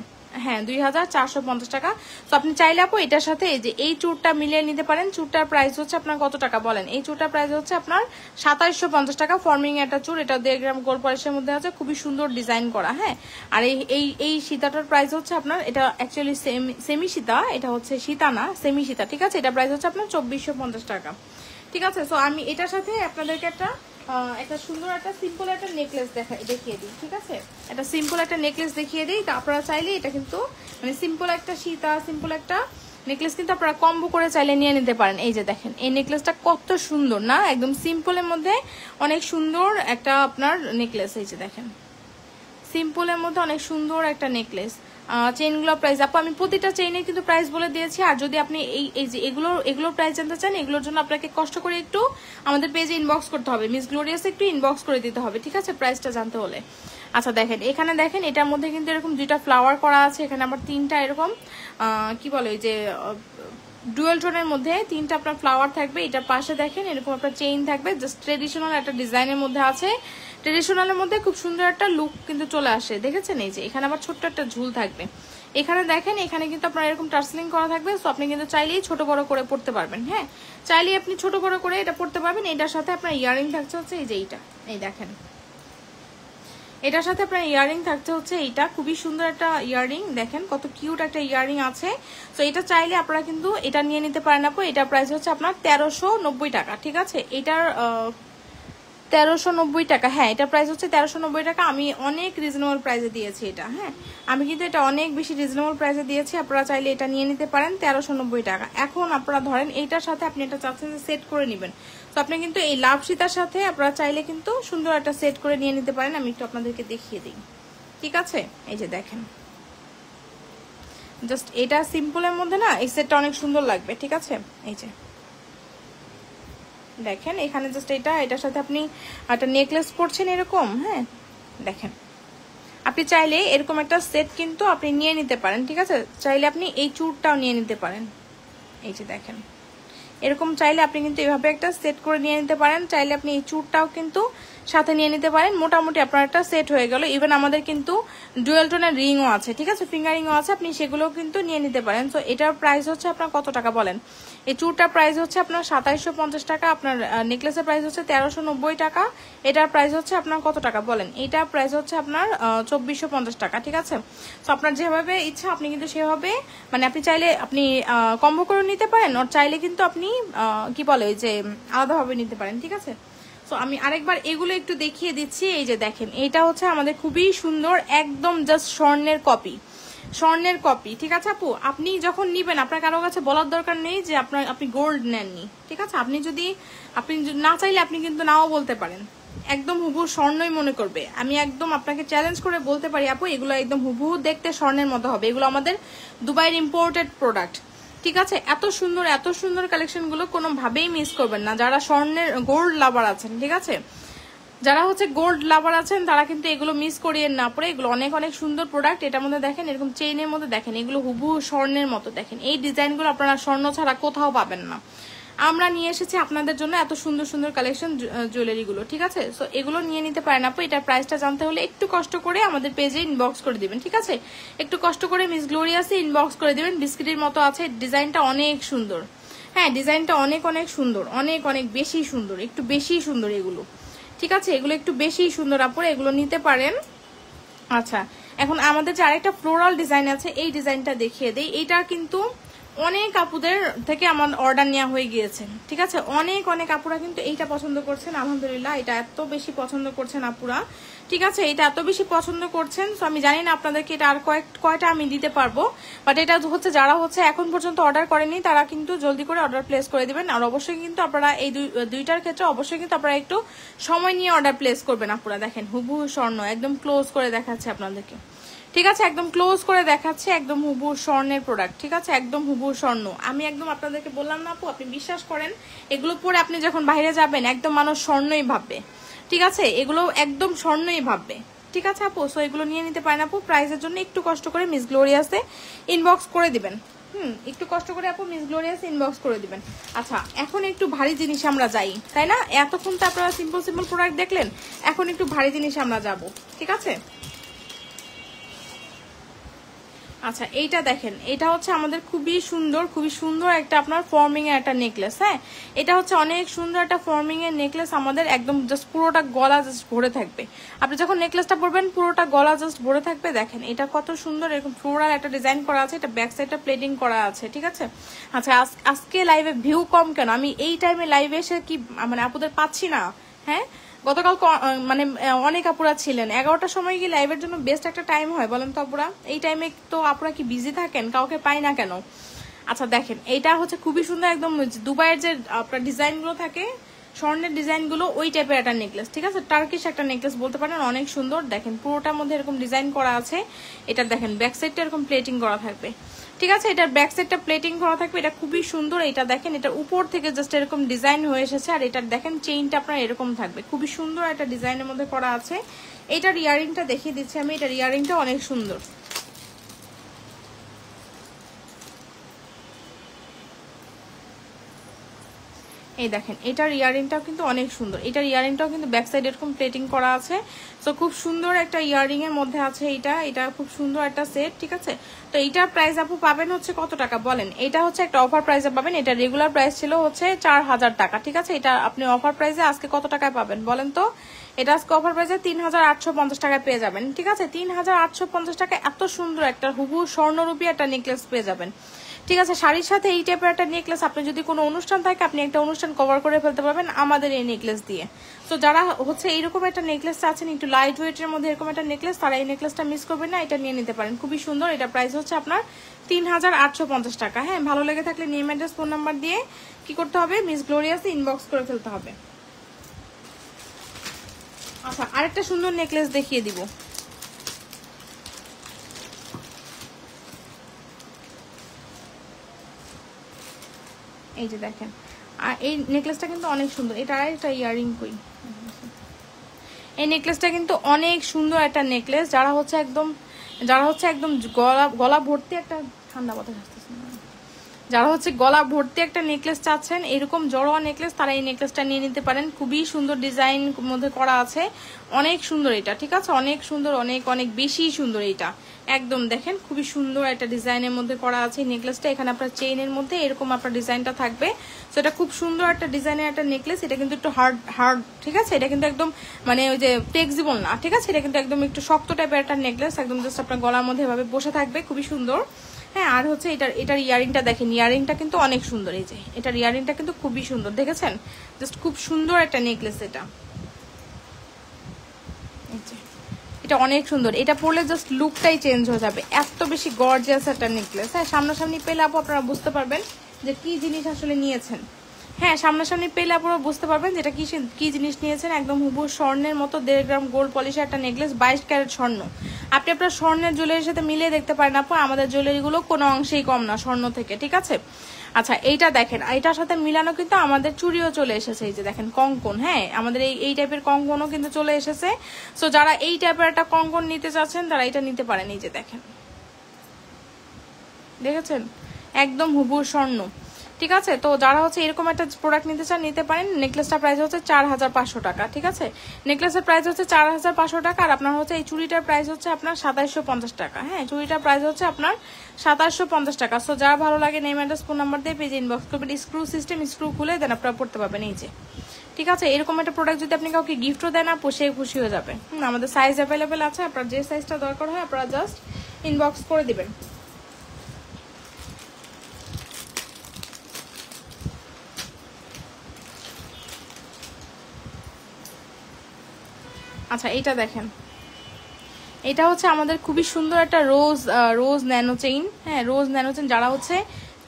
হ্যাঁ 2450 টাকা। তো আপনি চাইলে আপু এটার সাথে এই যে এই চুড়টা মিলিয়ে নিতে পারেন। চুড়টার প্রাইস হচ্ছে আপনার কত টাকা বলেন? এই চুড়টার প্রাইস হচ্ছে আপনার 2750 টাকা। ফর্মিং একটা চুড়, এটা 1.5 গ্রাম গোল্ড পলিশের মধ্যে আছে, খুবই সুন্দর ডিজাইন করা, হ্যাঁ। আর এই সীতাটার প্রাইস হচ্ছে আপনার, এটা অ্যাকচুয়ালি সেমি সীতা, এটা হচ্ছে সীতা না সেমি সীতা, ঠিক আছে। এটা প্রাইস হচ্ছে আপনার 2450 টাকা, ঠিক আছে। সো আমি এটার সাথে আপনাদেরকে একটা সুন্দর একটা সিম্পল একটা নেকলেস দেখিয়ে দিই, ঠিক আছে। একটা সিম্পল একটা নেকলেস দেখিয়ে দিই। তা আপনারা চাইলে এটা কিন্তু মানে সিম্পল একটা সীতা, সিম্পল একটা নেকলেস কিন্তু আপনারা কম্বো করে চাইলে নিয়ে নিতে পারেন। এই যে দেখেন এই নেকলেসটা কত সুন্দর না, একদম সিম্পলের মধ্যে অনেক সুন্দর একটা আপনার নেকলেস। এই যে দেখেন সিম্পলের মধ্যে অনেক সুন্দর একটা নেকলেস। চেইনগুলোর প্রাইস আপু আমি প্রতিটা চেইনের কিন্তু প্রাইস বলে দিয়েছি। আর যদি আপনি এই যে এগুলোর প্রাইস জানতে চান, এগুলোর জন্য আপনাকে কষ্ট করে একটু আমাদের পেজে ইনবক্স করতে হবে, মিস গ্লোরিয়াস একটু ইনবক্স করে দিতে হবে, ঠিক আছে, প্রাইসটা জানতে হলে। আচ্ছা দেখেন এখানে দেখেন এটার মধ্যে কিন্তু এরকম 2টা ফ্লাওয়ার করা আছে, এখানে আবার 3টা এরকম কি বলে এই যে ডুয়েল টোনের মধ্যে 3টা আপনার ফ্লাওয়ার থাকবে। এটার পাশে দেখেন এরকম একটা চেইন থাকবে, জাস্ট ট্রেডিশনাল একটা ডিজাইনের মধ্যে আছে। ট্রেডিশনালের মধ্যে খুব সুন্দর একটা লুক কিন্তু চলে আসে, দেখেছেন। এই যে এখানে আবার ছোট্ট একটা ঝুল থাকবে। এখানে দেখেন এখানে কিন্তু আপনার এরকম টার্সলিং করা থাকবে। সো আপনি কিন্তু চাইলেই ছোট বড় করে পড়তে পারবেন, হ্যাঁ চাইলেই আপনি ছোট বড় করে এটা পড়তে পারবেন। এটার সাথে আপনার ইয়ারিং থাকছে হচ্ছে এই যে এইটা, এই দেখেন এটার সাথে আপনার ইয়ারিং থাকছে হচ্ছে এইটা, খুবই সুন্দর একটা ইয়ারিং, দেখেন কত কিউট একটা ইয়ারিং আছে। তো এটা চাইলে আপনারা কিন্তু এটা নিয়ে নিতে পারেন আপু। এটার প্রাইস হচ্ছে আপনার 1390 টাকা, ঠিক আছে। এটার 1390 টাকা। হ্যাঁ, এটা প্রাইস হচ্ছে 1390 টাকা। আমি অনেক রিজনেবল প্রাইসে দিয়েছি এটা। হ্যাঁ, আমি কিন্তু এটা অনেক বেশি রিজনেবল প্রাইসে দিয়েছি, আপনারা চাইলে এটা নিয়ে নিতে পারেন 1390 টাকা। এখন আপনারা ধরেন এইটার সাথে আপনি এটা চাচ্ছেন যে সেট করে নেবেন, তো আপনি কিন্তু এই লাভ সীতার সাথে আপনারা চাইলে কিন্তু সুন্দর একটা সেট করে নিয়ে নিতে পারেন। আমি একটু আপনাদেরকে দেখিয়ে দিই, ঠিক আছে? এই যে দেখেন, জাস্ট এটা সিম্পলের মধ্যে না এই সেটটা অনেক সুন্দর লাগবে, ঠিক আছে? এই যে দেখেন এখানে জাস্ট এটার সাথে আপনি একটা নেকলেস পরছেন এরকম। হ্যাঁ, দেখেন আপনি চাইলে এরকম একটা সেট কিন্তু আপনি নিয়ে নিতে পারেন, ঠিক আছে? চাইলে আপনি এই চুড়টাও নিয়ে নিতে পারেন। এই যে দেখেন এরকম চাইলে আপনি কিন্তু এভাবে একটা সেট করে নিয়ে নিতে পারেন। চাইলে আপনি এই চুড়টাও কিন্তু সাথে নিয়ে নিতে পারেন। মোটামুটি আপনার একটা সেট হয়ে গেল। ইভেন আমাদের কিন্তু ডুয়েল টোনের রিংও আছে, ঠিক আছে? ফিঙ্গার রিংও আছে, আপনি সেগুলোও কিন্তু নিয়ে নিতে পারেন। তো এটার প্রাইস হচ্ছে আপনার কত টাকা বলেন? এই চুড়টার প্রাইস হচ্ছে আপনার 2750 টাকা, আপনার নেকলেসের প্রাইস হচ্ছে 1390 টাকা। এটার প্রাইস হচ্ছে আপনার কত টাকা বলেন? এটার প্রাইস হচ্ছে আপনার 2450 টাকা, ঠিক আছে? তো আপনার যেভাবে ইচ্ছা আপনি কিন্তু সেভাবে মানে আপনি চাইলে আপনি কম্বো করে নিতে পারেন, আর চাইলে কিন্তু আপনি কি বলে ওই যে আলাদাভাবে নিতে পারেন, ঠিক আছে? তো আমি আরেকবার এগুলো একটু দেখিয়ে দিচ্ছি। এই যে দেখেন এটা হচ্ছে আমাদের খুবই সুন্দর একদম জাস্ট স্বর্ণের কপি, স্বর্ণের কপি, ঠিক আছে আপু? আপনি যখন নিবেন আপনার কারো কাছে বলার দরকার নেই যে আপনি গোল্ড নেননি, ঠিক আছে? আপনি না চাইলে আপনি কিন্তু নাও বলতে পারেন, একদম হুবহু স্বর্ণই মনে করবে। আমি একদম আপনাকে চ্যালেঞ্জ করে বলতে পারি আপু এগুলো একদম হুবহু দেখতে স্বর্ণের মতো হবে। এগুলো আমাদের দুবাইয়ের ইম্পোর্টেড প্রোডাক্ট, ঠিক আছে? এত সুন্দর কালেকশন গুলো কোনোভাবেই মিস করবেন না যারা স্বর্ণের গোল্ড লাভার আছেন, ঠিক আছে? যারা হচ্ছে গোল্ড লাভার আছেন তারা কিন্তু এগুলো মিস করিয়েন না পরে। এগুলো অনেক সুন্দর প্রোডাক্ট। এটার মধ্যে দেখেন এরকম চেইনের মধ্যে দেখেন এগুলো হুবহু স্বর্ণের মতো। দেখেন এই ডিজাইনগুলো আপনারা স্বর্ণ ছাড়া কোথাও পাবেন না। আমরা নিয়ে এসেছি আপনাদের জন্য এত সুন্দর কালেকশন জুয়েলারি গুলো, ঠিক আছে? সো এগুলো নিয়ে নিতে পারেন আপু। এটার প্রাইসটা জানতে হলে একটু কষ্ট করে আমাদের পেজে ইনবক্স করে দিবেন, ঠিক আছে? একটু কষ্ট করে মিস গ্লোরিয়াসে ইনবক্স করে দিবেন। বিস্কিটের মতো আছে, ডিজাইনটা অনেক সুন্দর। হ্যাঁ, ডিজাইনটা অনেক সুন্দর, অনেক বেশি সুন্দর, একটু বেশি সুন্দর এগুলো, ঠিক আছে? এগুলো একটু বেশি সুন্দর আপুরে, এগুলো নিতে পারেন। আচ্ছা, এখন আমাদের যে আরেকটা ফ্লোরাল ডিজাইন আছে এই ডিজাইনটা দেখিয়ে দেই। এইটা কিন্তু অনেক আপুদের থেকে আমার অর্ডার নেওয়া হয়ে গিয়েছে, ঠিক আছে? অনেক আপুরা কিন্তু এইটা পছন্দ করছেন, আলহামদুলিল্লাহ। এটা এত বেশি পছন্দ করছেন আপুরা, ঠিক আছে? এটা এত বেশি পছন্দ করছেন। তো আমি জানি না আপনাদেরকে এটা আর কয়টা আমি দিতে পারবো, বাট এটা হচ্ছে যারা হচ্ছে এখন পর্যন্ত অর্ডার করেনি তারা কিন্তু জলদি করে অর্ডার প্লেস করে দিবেন। আর অবশ্যই কিন্তু আপনারা এই দুইটার ক্ষেত্রে অবশ্যই কিন্তু আপনারা একটু সময় নিয়ে অর্ডার প্লেস করবেন আপুরা। দেখেন হুবহু স্বর্ণ, একদম ক্লোজ করে দেখাচ্ছে আপনাদেরকে, ঠিক আছে? একদম ক্লোজ করে দেখাচ্ছে, একদম হুবহু স্বর্ণের প্রোডাক্ট, ঠিক আছে? একদম হুবহু স্বর্ণ। আমি একদম আপনাদেরকে বললাম না আপু, আপনি বিশ্বাস করেন এগুলো পরে আপনি যখন বাইরে যাবেন একদম মানুষ স্বর্ণই ভাববে, ঠিক আছে? এগুলো একদম স্বর্ণই ভাববে, ঠিক আছে আপু? সো এগুলো নিয়ে নিতে পারেন আপু। প্রাইসের জন্য একটু কষ্ট করে মিস গ্লোরিয়াসে ইনবক্স করে দিবেন। একটু কষ্ট করে আপু মিস গ্লোরিয়াসে ইনবক্স করে দিবেন। আচ্ছা, এখন একটু ভারী জিনিস আমরা যাই, তাই না? এতক্ষণ তো আপনারা সিম্পল প্রোডাক্ট দেখলেন, এখন একটু ভারী জিনিস আমরা যাব, ঠিক আছে? আচ্ছা, এইটা দেখেন, এটা হচ্ছে আমাদের খুবই সুন্দর একটা আপনার ফর্মিং এর একটা নেকলেস। হ্যাঁ, এটা হচ্ছে অনেক সুন্দর একটা ফর্মিং এর নেকলেস। আমাদের একদম জাস্ট পুরোটা গলা জাস্ট ভরে থাকবে। আপনি যখন নেকলেসটা পরবেন পুরোটা গলা জাস্ট ভরে থাকবে। দেখেন এটা কত সুন্দর, এরকম ফ্লোরাল একটা ডিজাইন করা আছে। এটা ব্যাক সাইডটা প্লেটিং করা আছে, ঠিক আছে? আচ্ছা, আজকে লাইভে ভিউ কম কেন? আমি এই টাইমে লাইভে এসে কি মানে আপুদের পাচ্ছি না? হ্যাঁ, গতকাল মানে অনেক আপুরা ছিলেন। 11টার সময় কি লাইভের জন্য বেস্ট একটা টাইম হয় বলেন তো আপুরা? এই টাইমে তো আপুরা কি বিজি থাকেন, কাউকে পাই না কেন? আচ্ছা দেখেন, এইটা হচ্ছে খুবই সুন্দর, একদম দুবাইয়ের যে আপনার ডিজাইনগুলো থাকে স্বর্ণের ডিজাইনগুলো ওই টাইপের একটা নেকলেস, ঠিক আছে? টার্কিশ একটা নেকলেস বলতে পারেন, অনেক সুন্দর। দেখেন পুরোটার মধ্যে এরকম ডিজাইন করা আছে। এটা দেখেন ব্যাক সাইডটা এরকম প্লেটিং করা থাকবে, ঠিক আছে? এটার ব্যাক সাইডটা প্লেটিং করা থাকবে। এটা খুবই সুন্দর। এটা দেখেন এটা উপর থেকে জাস্ট এরকম ডিজাইন হয়ে এসেছে। আর এটার দেখেন চেইনটা আপনার এরকম থাকবে, খুবই সুন্দর একটা ডিজাইনের মধ্যে করা আছে। এটার ইয়ারিংটা দেখিয়ে দিচ্ছি আমি। এটার ইয়ারিংটা অনেক সুন্দর। এই দেখেন এটার ইয়ারিংটাও কিন্তু অনেক সুন্দর। এটার ইয়ারিংটাও কিন্তু ব্যাক সাইড এরকম প্লেটিং করা আছে। তো খুব সুন্দর একটা ইয়ারিং এর মধ্যে আছে এটা খুব সুন্দর একটা সেট, ঠিক আছে? তো এইটার প্রাইস আপু পাবেন হচ্ছে কত টাকা বলেন? এটা হচ্ছে একটা অফার প্রাইসে পাবেন। এটা রেগুলার প্রাইস ছিল হচ্ছে 4000 টাকা, ঠিক আছে? এটা আপনি অফার প্রাইসে আজকে কত টাকায় পাবেন বলেন তো? এটা আজকে অফার প্রাইসে 3850 টাকায় পেয়ে যাবেন, ঠিক আছে? 3850 টাকা এত সুন্দর একটা হুবহু স্বর্ণরূপী একটা নেকলেস পেয়ে যাবেন। ঠিক আছে, শাড়ির সাথে এই টাইপের একটা নেকলেস, আপনি যদি কোনো অনুষ্ঠান থাকে আপনি একটা অনুষ্ঠান কভার করে ফেলতে পারবেন আমাদের এই নেকলেস দিয়ে। তো যারা হচ্ছে এইরকম একটা নেকলেস চাচ্ছেন একটু লাইট ওয়েটের মধ্যে এরকম একটা নেকলেস, তারা এই নেকলেসটা মিস করবেন না, এটা নিয়ে নিতে পারেন, খুবই সুন্দর। এটা প্রাইস হচ্ছে আপনার 3850 টাকা। হ্যাঁ, ভালো লেগে থাকলে নেম অ্যাড্রেস ফোন নাম্বার দিয়ে কি করতে হবে, মিস গ্লোরিয়াসে ইনবক্স করে ফেলতে হবে। আচ্ছা, আরেকটা সুন্দর নেকলেস দেখিয়ে দিব। এই যে দেখেন, আর এই নেকলেসটা কিন্তু অনেক সুন্দর। এটা আরেকটা ইয়ারিং কই, এই নেকলেসটা কিন্তু অনেক সুন্দর একটা নেকলেস। যারা হচ্ছে একদম গলা ভর্তি একটা, ঠান্ডা কথা আসতেছে না, যারা হচ্ছে গলা ভর্তি একটা নেকলেস চাচ্ছেন, এরকম জড়োয়া নেকলেস, তারা এই নেকলেসটা নিয়ে নিতে পারেন। খুবই সুন্দর ডিজাইন মধ্যে করা আছে, অনেক সুন্দর এটা। ঠিক আছে, অনেক সুন্দর, অনেক অনেক বেশি সুন্দর এটা। একদম দেখেন, খুবই সুন্দর একটা ডিজাইনের মধ্যে করা আছে এই নেকলেসটা। এখানে আপনার চেইনের মধ্যে এরকম আপনার ডিজাইনটা থাকবে। তো এটা খুব সুন্দর একটা ডিজাইনের একটা নেকলেস। এটা কিন্তু একটু হার্ড, ঠিক আছে, এটা কিন্তু একদম মানে ওই যে ফ্লেক্সিবল না, ঠিক আছে, এটা কিন্তু একদম একটু শক্ত টাইপের একটা নেকলেস, একদম জাস্ট আপনার গলার মধ্যে এভাবে বসে থাকবে, খুবই সুন্দর। হ্যাঁ, আর হচ্ছে এটার ইয়ারিংটা দেখেন, ইয়ারিংটা কিন্তু অনেক সুন্দর। এই যে এটার ইয়ারিংটা কিন্তু খুবই সুন্দর, দেখেছেন, জাস্ট খুব সুন্দর একটা নেকলেস এটা। এটা অনেক সুন্দর, এটা পরলে জাস্ট লুকটাই চেঞ্জ হয়ে যাবে, এত বেশি গর্জিয়াস একটা নেকলেস। হ্যাঁ, সামনাসামনি পেলে আপু আপনারা বুঝতে পারবেন যে কি জিনিস আসলে নিয়েছেন। হ্যাঁ, সামনাসামনি পেলে আপনারা বুঝতে পারবেন যেটা কি জিনিস নিয়েছেন। একদম হুবহু স্বর্ণের মতো 1.5 গ্রাম গোল্ড পলিশের একটা নেকলেস, 22 ক্যারেট স্বর্ণ। আপনি আপনার স্বর্ণের জুয়েলারির সাথে মিলিয়ে দেখতে পারেন আপু, আমাদের জুয়েলারিগুলো কোনো অংশেই কম না স্বর্ণ থেকে, ঠিক আছে। আচ্ছা, এইটা দেখেন, এইটার সাথে মিলানো কিন্তু আমাদের চুড়িও চলে এসেছে। এই যে দেখেন কঙ্কন, হ্যাঁ, আমাদের এই টাইপের কঙ্কনও কিন্তু চলে এসেছে। সো যারা এই টাইপের একটা কঙ্কন নিতে চাচ্ছেন তারা এটা নিতে পারেন। এই যে দেখেন, দেখেছেন, একদম হুবহু স্বর্ণ, ঠিক আছে। তো যারা হচ্ছে এরকম একটা প্রোডাক্ট নিতে চান নিতে পারেন। নেকলেসটার প্রাইস হচ্ছে 4500 টাকা, ঠিক আছে, নেকলেসের প্রাইস হচ্ছে 4500 টাকা। আর আপনার হচ্ছে এই চুড়িটার প্রাইস হচ্ছে আপনার 2750 টাকা। হ্যাঁ, চুড়িটার প্রাইস হচ্ছে আপনার 2750 টাকা। সো যারা ভালো লাগে নেম অ্যাড্রেস ফোন নাম্বার দিয়ে পেজে ইনবক্স করবেন। স্ক্রু সিস্টেম, স্ক্রু খুলে দেন আপনারা পড়তে পারবেন। এই যে, ঠিক আছে, এরকম একটা প্রোডাক্ট যদি আপনি কাউকে গিফটও দেন আপু, সে খুশি হয়ে যাবে। আমাদের সাইজ অ্যাভেলেবেল আছে, আপনার যে সাইজটা দরকার হয় আপনারা জাস্ট ইনবক্স করে দিবেন। আচ্ছা, এইটা দেখেন, এটা হচ্ছে আমাদের খুবই সুন্দর একটা রোজ ন্যানো চেইন। হ্যাঁ, রোজ ন্যানো চেইন, যারা হচ্ছে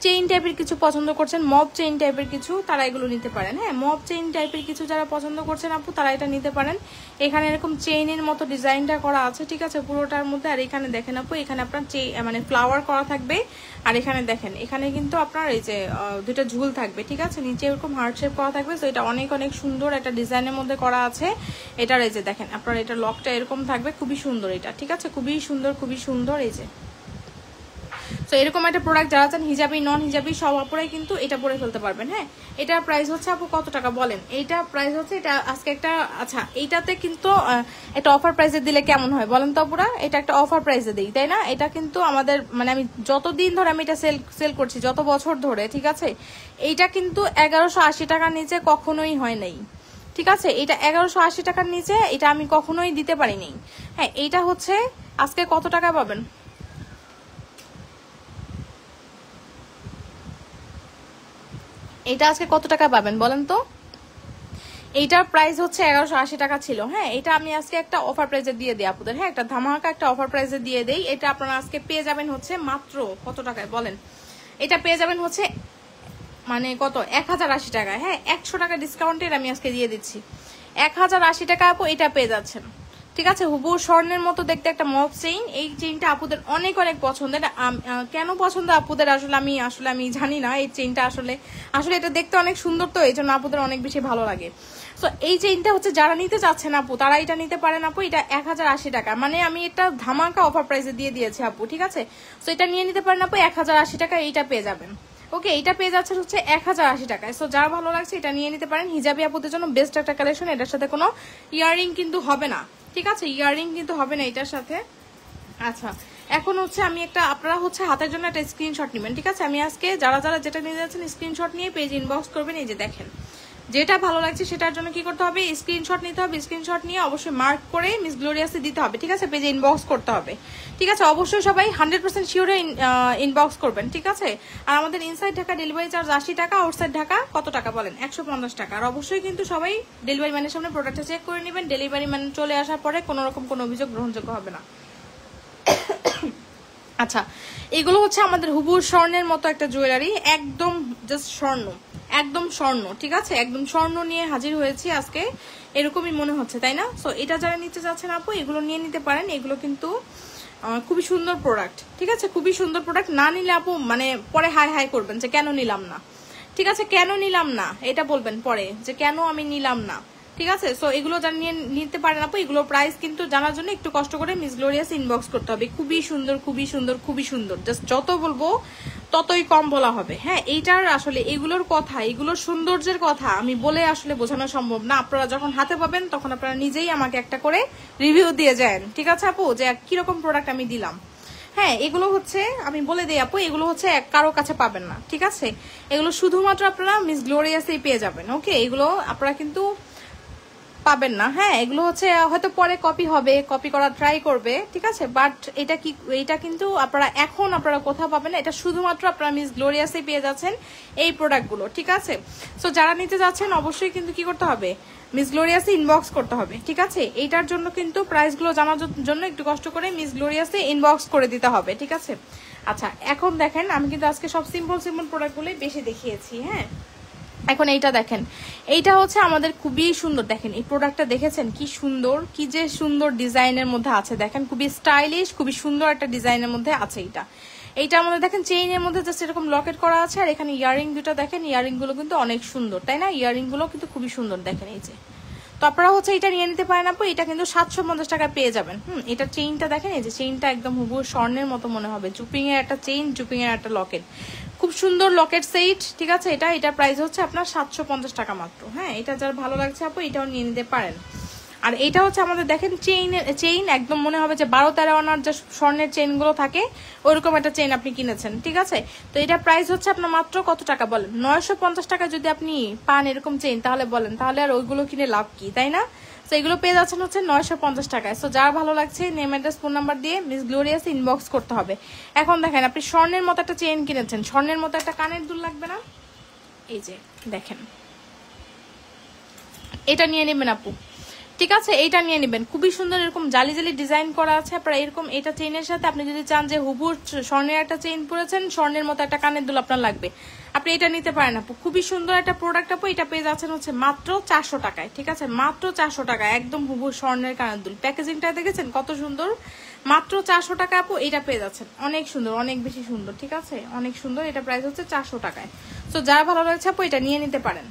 চেইন টাইপের কিছু পছন্দ করছেন, মব চেইন টাইপের কিছু, তারা এগুলো নিতে পারেন। হ্যাঁ, মব চেইন টাইপের কিছু যারা পছন্দ করছেন আপু, তারা এটা নিতে পারেন। এখানে এরকম চেইনের মতো ডিজাইনটা করা আছে, ঠিক আছে, পুরোটার মধ্যে। আর এখানে দেখেন আপু, এখানে আপনার মানে ফ্লাওয়ার করা থাকবে। আর এখানে দেখেন, এখানে কিন্তু আপনার এই যে দুইটা ঝুল থাকবে, ঠিক আছে, নিচে এরকম হার্ট শেপ করা থাকবে। তো এটা অনেক অনেক সুন্দর একটা ডিজাইনের মধ্যে করা আছে। এটার এই যে দেখেন, আপনার এটা লকটা এরকম থাকবে, খুবই সুন্দর এটা, ঠিক আছে, খুবই সুন্দর, খুবই সুন্দর। এই যে, তো এরকম একটা প্রোডাক্ট যারা চান হিজাবি নন হিজাবি সব আপুরাই কিন্তু এটা পরে ফেলতে পারবেন। হ্যাঁ, এটার প্রাইস হচ্ছে আপু কত টাকা বলেন? এইটা প্রাইস হচ্ছে, এটা আজকে একটা, আচ্ছা, এইটাতে কিন্তু একটা অফার প্রাইসে দিলে কেমন হয় বলেন তো আপুরা? এটা একটা অফার প্রাইসে দিই, তাই না? এটা কিন্তু আমাদের মানে আমি যতদিন ধরে আমি এটা সেল করছি, যত বছর ধরে, ঠিক আছে, এইটা কিন্তু 1180 টাকার নিচে কখনোই হয় নাই, ঠিক আছে, এটা 1180 টাকার নিচে এটা আমি কখনোই দিতে পারিনি। হ্যাঁ, এইটা হচ্ছে আজকে কত টাকা পাবেন? এটা আজকে কত টাকা পাবেন বলেন তো? এইটার প্রাইস হচ্ছে 1180 টাকা ছিল। হ্যাঁ, এটা আমি আজকে একটা অফার প্রাইসে দিয়ে দিই আপনাদের। হ্যাঁ, একটা ধামাকা একটা অফার প্রাইসে দিয়ে দেই। এটা আপনারা আজকে পেয়ে যাবেন হচ্ছে মাত্র কত টাকায় বলেন? এটা পেয়ে যাবেন হচ্ছে মানে কত, 1080 টাকায়। হ্যাঁ, 100 টাকা ডিসকাউন্টের আমি আজকে দিয়ে দিচ্ছি 1080 টাকা আপু এটা পেয়ে যাচ্ছেন, ঠিক আছে। হুবহু স্বর্ণের মতো দেখতে একটা মব চেইন। এই চেইনটা আপুদের অনেক অনেক পছন্দের। কেন পছন্দ আপুদের আসলে আমি জানি না। এই চেইনটা আসলে এটা দেখতে অনেক সুন্দর, তো এই জন্য আপুদের অনেক বেশি ভালো লাগে। সো এই চেইনটা হচ্ছে যারা নিতে চাচ্ছেন আপু, তারা এটা নিতে পারেন আপু। এটা 1080 টাকা, মানে আমি এটা ধামাকা অফার প্রাইসে দিয়ে দিয়েছি আপু, ঠিক আছে। সো এটা নিয়ে নিতে পারেন আপু, 1080 টাকা এইটা পেয়ে যাবেন। ওকে, এটা পেয়ে যাচ্ছে হচ্ছে 1080 টাকায়। সো যার ভালো লাগছে এটা নিয়ে নিতে পারেন। হিজাবি আপুদের জন্য বেস্ট একটা কালেকশন। এটার সাথে কোনো ইয়াররিং কিন্তু হবে না, ঠিক আছে, ইয়াররিং কিন্তু হবে না এটার সাথে। আচ্ছা, এখন হচ্ছে আমি একটা, আপনারা হচ্ছে হাতের জন্য একটা স্ক্রিনশট নেবেন, ঠিক আছে। আমি আজকে যারা যেটা নিয়ে যাচ্ছেন স্ক্রিনশট নিয়ে পেজ ইনবক্স করবেন। এই যে দেখেন, যেটা ভালো লাগছে সেটার জন্য কি করতে হবে, স্ক্রিনশট নিতে হবে। স্ক্রিনশট নিয়ে অবশ্যই মার্ক করে মিস গ্লোরিয়াসে দিতে হবে, ঠিক আছে, পেজে ইনবক্স করতে হবে, ঠিক আছে। অবশ্যই সবাই 100% শিওরে ইনবক্স করবেন, ঠিক আছে। আর আমাদের ইনসাইড ঢাকা ডেলিভারি চার্জ 80 টাকা, আউটসাইড ঢাকা কত টাকা বলেন, 150 টাকা। আর অবশ্যই কিন্তু সবাই ডেলিভারি ম্যানের সামনে প্রোডাক্টটা চেক করে নেবেন। ডেলিভারি ম্যান চলে আসার পরে কোনো রকম কোনো অভিযোগ গ্রহণযোগ্য হবে না। আচ্ছা, এগুলো হচ্ছে আমাদের হুবহু স্বর্ণের মতো একটা জুয়েলারি, একদম জাস্ট স্বর্ণ, একদম স্বর্ণ, ঠিক আছে। একদম স্বর্ণ নিয়ে হাজির হয়েছি আজকে, এরকমই মনে হচ্ছে, তাই না? সো এটা যারা নিতে যাচ্ছেন আপু, এগুলো নিয়ে নিতে পারেন। এগুলো কিন্তু খুবই সুন্দর প্রোডাক্ট, ঠিক আছে, খুবই সুন্দর প্রোডাক্ট। না নিলে আপু মানে পরে হাই হাই করবেন যে কেন নিলাম না, ঠিক আছে, কেন নিলাম না এটা বলবেন পরে যে কেন আমি নিলাম না, ঠিক আছে। সো এগুলো যারা নিয়ে নিতে পারেন আপু, এগুলো প্রাইস কিন্তু জানার জন্য একটু কষ্ট করে মিস গ্লোরিয়াস ইনবক্স করতে হবে। খুবই সুন্দর, খুবই সুন্দর, খুবই সুন্দর, জাস্ট যত বলবো ততই কম বলা হবে। হ্যাঁ, এইটার আসলে এগুলোর কথা, এগুলোর সৌন্দর্যের কথা আমি বলে আসলে বোঝানো সম্ভব না। আপনারা যখন হাতে পাবেন তখন আপনারা নিজেই আমাকে একটা করে রিভিউ দিয়ে যান, ঠিক আছে আপু, যে কিরকম প্রোডাক্ট আমি দিলাম। হ্যাঁ, এগুলো হচ্ছে আমি বলে দিই আপু, এগুলো হচ্ছে কারো কাছে পাবেন না, ঠিক আছে। এগুলো শুধুমাত্র আপনারা মিস গ্লোরিয়াসেই পেয়ে যাবেন, ওকে। এগুলো আপনারা কিন্তু পাবেন না। হ্যাঁ, এগুলো হচ্ছে হয়তো পরে কপি হবে, কপি করার ট্রাই করবে, ঠিক আছে, বাট এটা কিন্তু আপনারা এখন আপনারা কোথাও পাবেন না। এটা শুধুমাত্র আপনারা মিস গ্লোরিয়াসে পেয়ে যাচ্ছেন এই প্রোডাক্টগুলো, ঠিক আছে। সো যারা নিতে যাচ্ছেন অবশ্যই কিন্তু কি করতে হবে, মিস গ্লোরিয়াসে ইনবক্স করতে হবে, ঠিক আছে। এইটার জন্য কিন্তু প্রাইসগুলো জানার জন্য একটু কষ্ট করে মিস গ্লোরিয়াসে ইনবক্স করে দিতে হবে, ঠিক আছে। আচ্ছা, এখন দেখেন আমি কিন্তু আজকে সব সিম্পল সিম্পল প্রোডাক্টগুলোই বেশি দেখিয়েছি। হ্যাঁ, এখন এইটা দেখেন, এইটা হচ্ছে আমাদের খুবই সুন্দর। দেখেন এই প্রোডাক্টটা দেখেছেন কি সুন্দর, কি যে সুন্দর ডিজাইনের মধ্যে আছে, দেখেন খুবই স্টাইলিশ, খুবই সুন্দর একটা ডিজাইনের মধ্যে আছে। এইটা আমাদের দেখেন চেইনের মধ্যে জাস্ট এরকম লকেট করা আছে। আর এখানে ইয়ারিং দুটো দেখেন, ইয়ারিং গুলো কিন্তু অনেক সুন্দর, তাই না? ইয়ারিং গুলো কিন্তু খুবই সুন্দর, দেখেন এই যে। তো আপনারা হচ্ছে এটা নিয়ে নিতে পারেন আপু, এটা কিন্তু 750 টাকা পেয়ে যাবেন। এটা চেইনটা দেখেন, এই যে চেইনটা একদম হুবহু স্বর্ণের মতো মনে হবে। জুপিং এর একটা চেইন, জুপিং এর একটা লকেট, খুব সুন্দর লকেট সেট, ঠিক আছে। এটা প্রাইস হচ্ছে আপনার 750 টাকা মাত্র। হ্যাঁ, এটা যার ভালো লাগছে আপু এটাও নিয়ে নিতে পারেন। আর এটা হচ্ছে আমাদের দেখেন চেইন একদম মনে হবে যে 12-13 আনার যে স্বর্ণের চেইন গুলো থাকে ওইরকম একটা চেইন আপনি কিনেছেন, ঠিক আছে। তো এটা প্রাইস হচ্ছে আপনার মাত্র কত টাকা বলেন, 950 টাকা যদি আপনি পান এরকম চেইন, তাহলে বলেন তাহলে আর ওইগুলো কিনে লাভ কি, তাই না? তো এগুলো পেয়ে যাচ্ছেন হচ্ছে 950 টাকায়। সো যার ভালো লাগছে নেম অ্যাড্রেস ফোন নাম্বার দিয়ে মিস গ্লোরিয়াস ইনবক্স করতে হবে। এখন দেখেন আপনি স্বর্ণের মতো একটা চেইন কিনেছেন, স্বর্ণের মতো একটা কানের দুল লাগবে না, এই যে দেখেন এটা নিয়ে নেবেন আপু, ঠিক আছে। এইটা নিয়ে নেবেন, খুবই সুন্দর, এরকম জালি জালি ডিজাইন করা আছে। আপনার এরকম এটা চেইনের সাথে আপনি যদি চান যে হুবহু স্বর্ণের একটা চেইন পরেছেন, স্বর্ণের মতো একটা কানের দুল আপনার লাগবে, আপনি এটা নিতে পারেন আপু। খুবই সুন্দর একটা প্রোডাক্ট আপু, এটা পেয়ে যাচ্ছেন হচ্ছে মাত্র 400 টাকায়, ঠিক আছে, মাত্র 400 টাকা, একদম হুবহু স্বর্ণের কানের দুল। প্যাকেজিংটা দেখেছেন কত সুন্দর, মাত্র 400 টাকা আপু এটা পেয়ে যাচ্ছেন। অনেক সুন্দর, অনেক বেশি সুন্দর, ঠিক আছে, অনেক সুন্দর। এটা প্রাইস হচ্ছে 400 টাকায়। তো যারা ভালো লাগছে আপু এটা নিয়ে নিতে পারেন।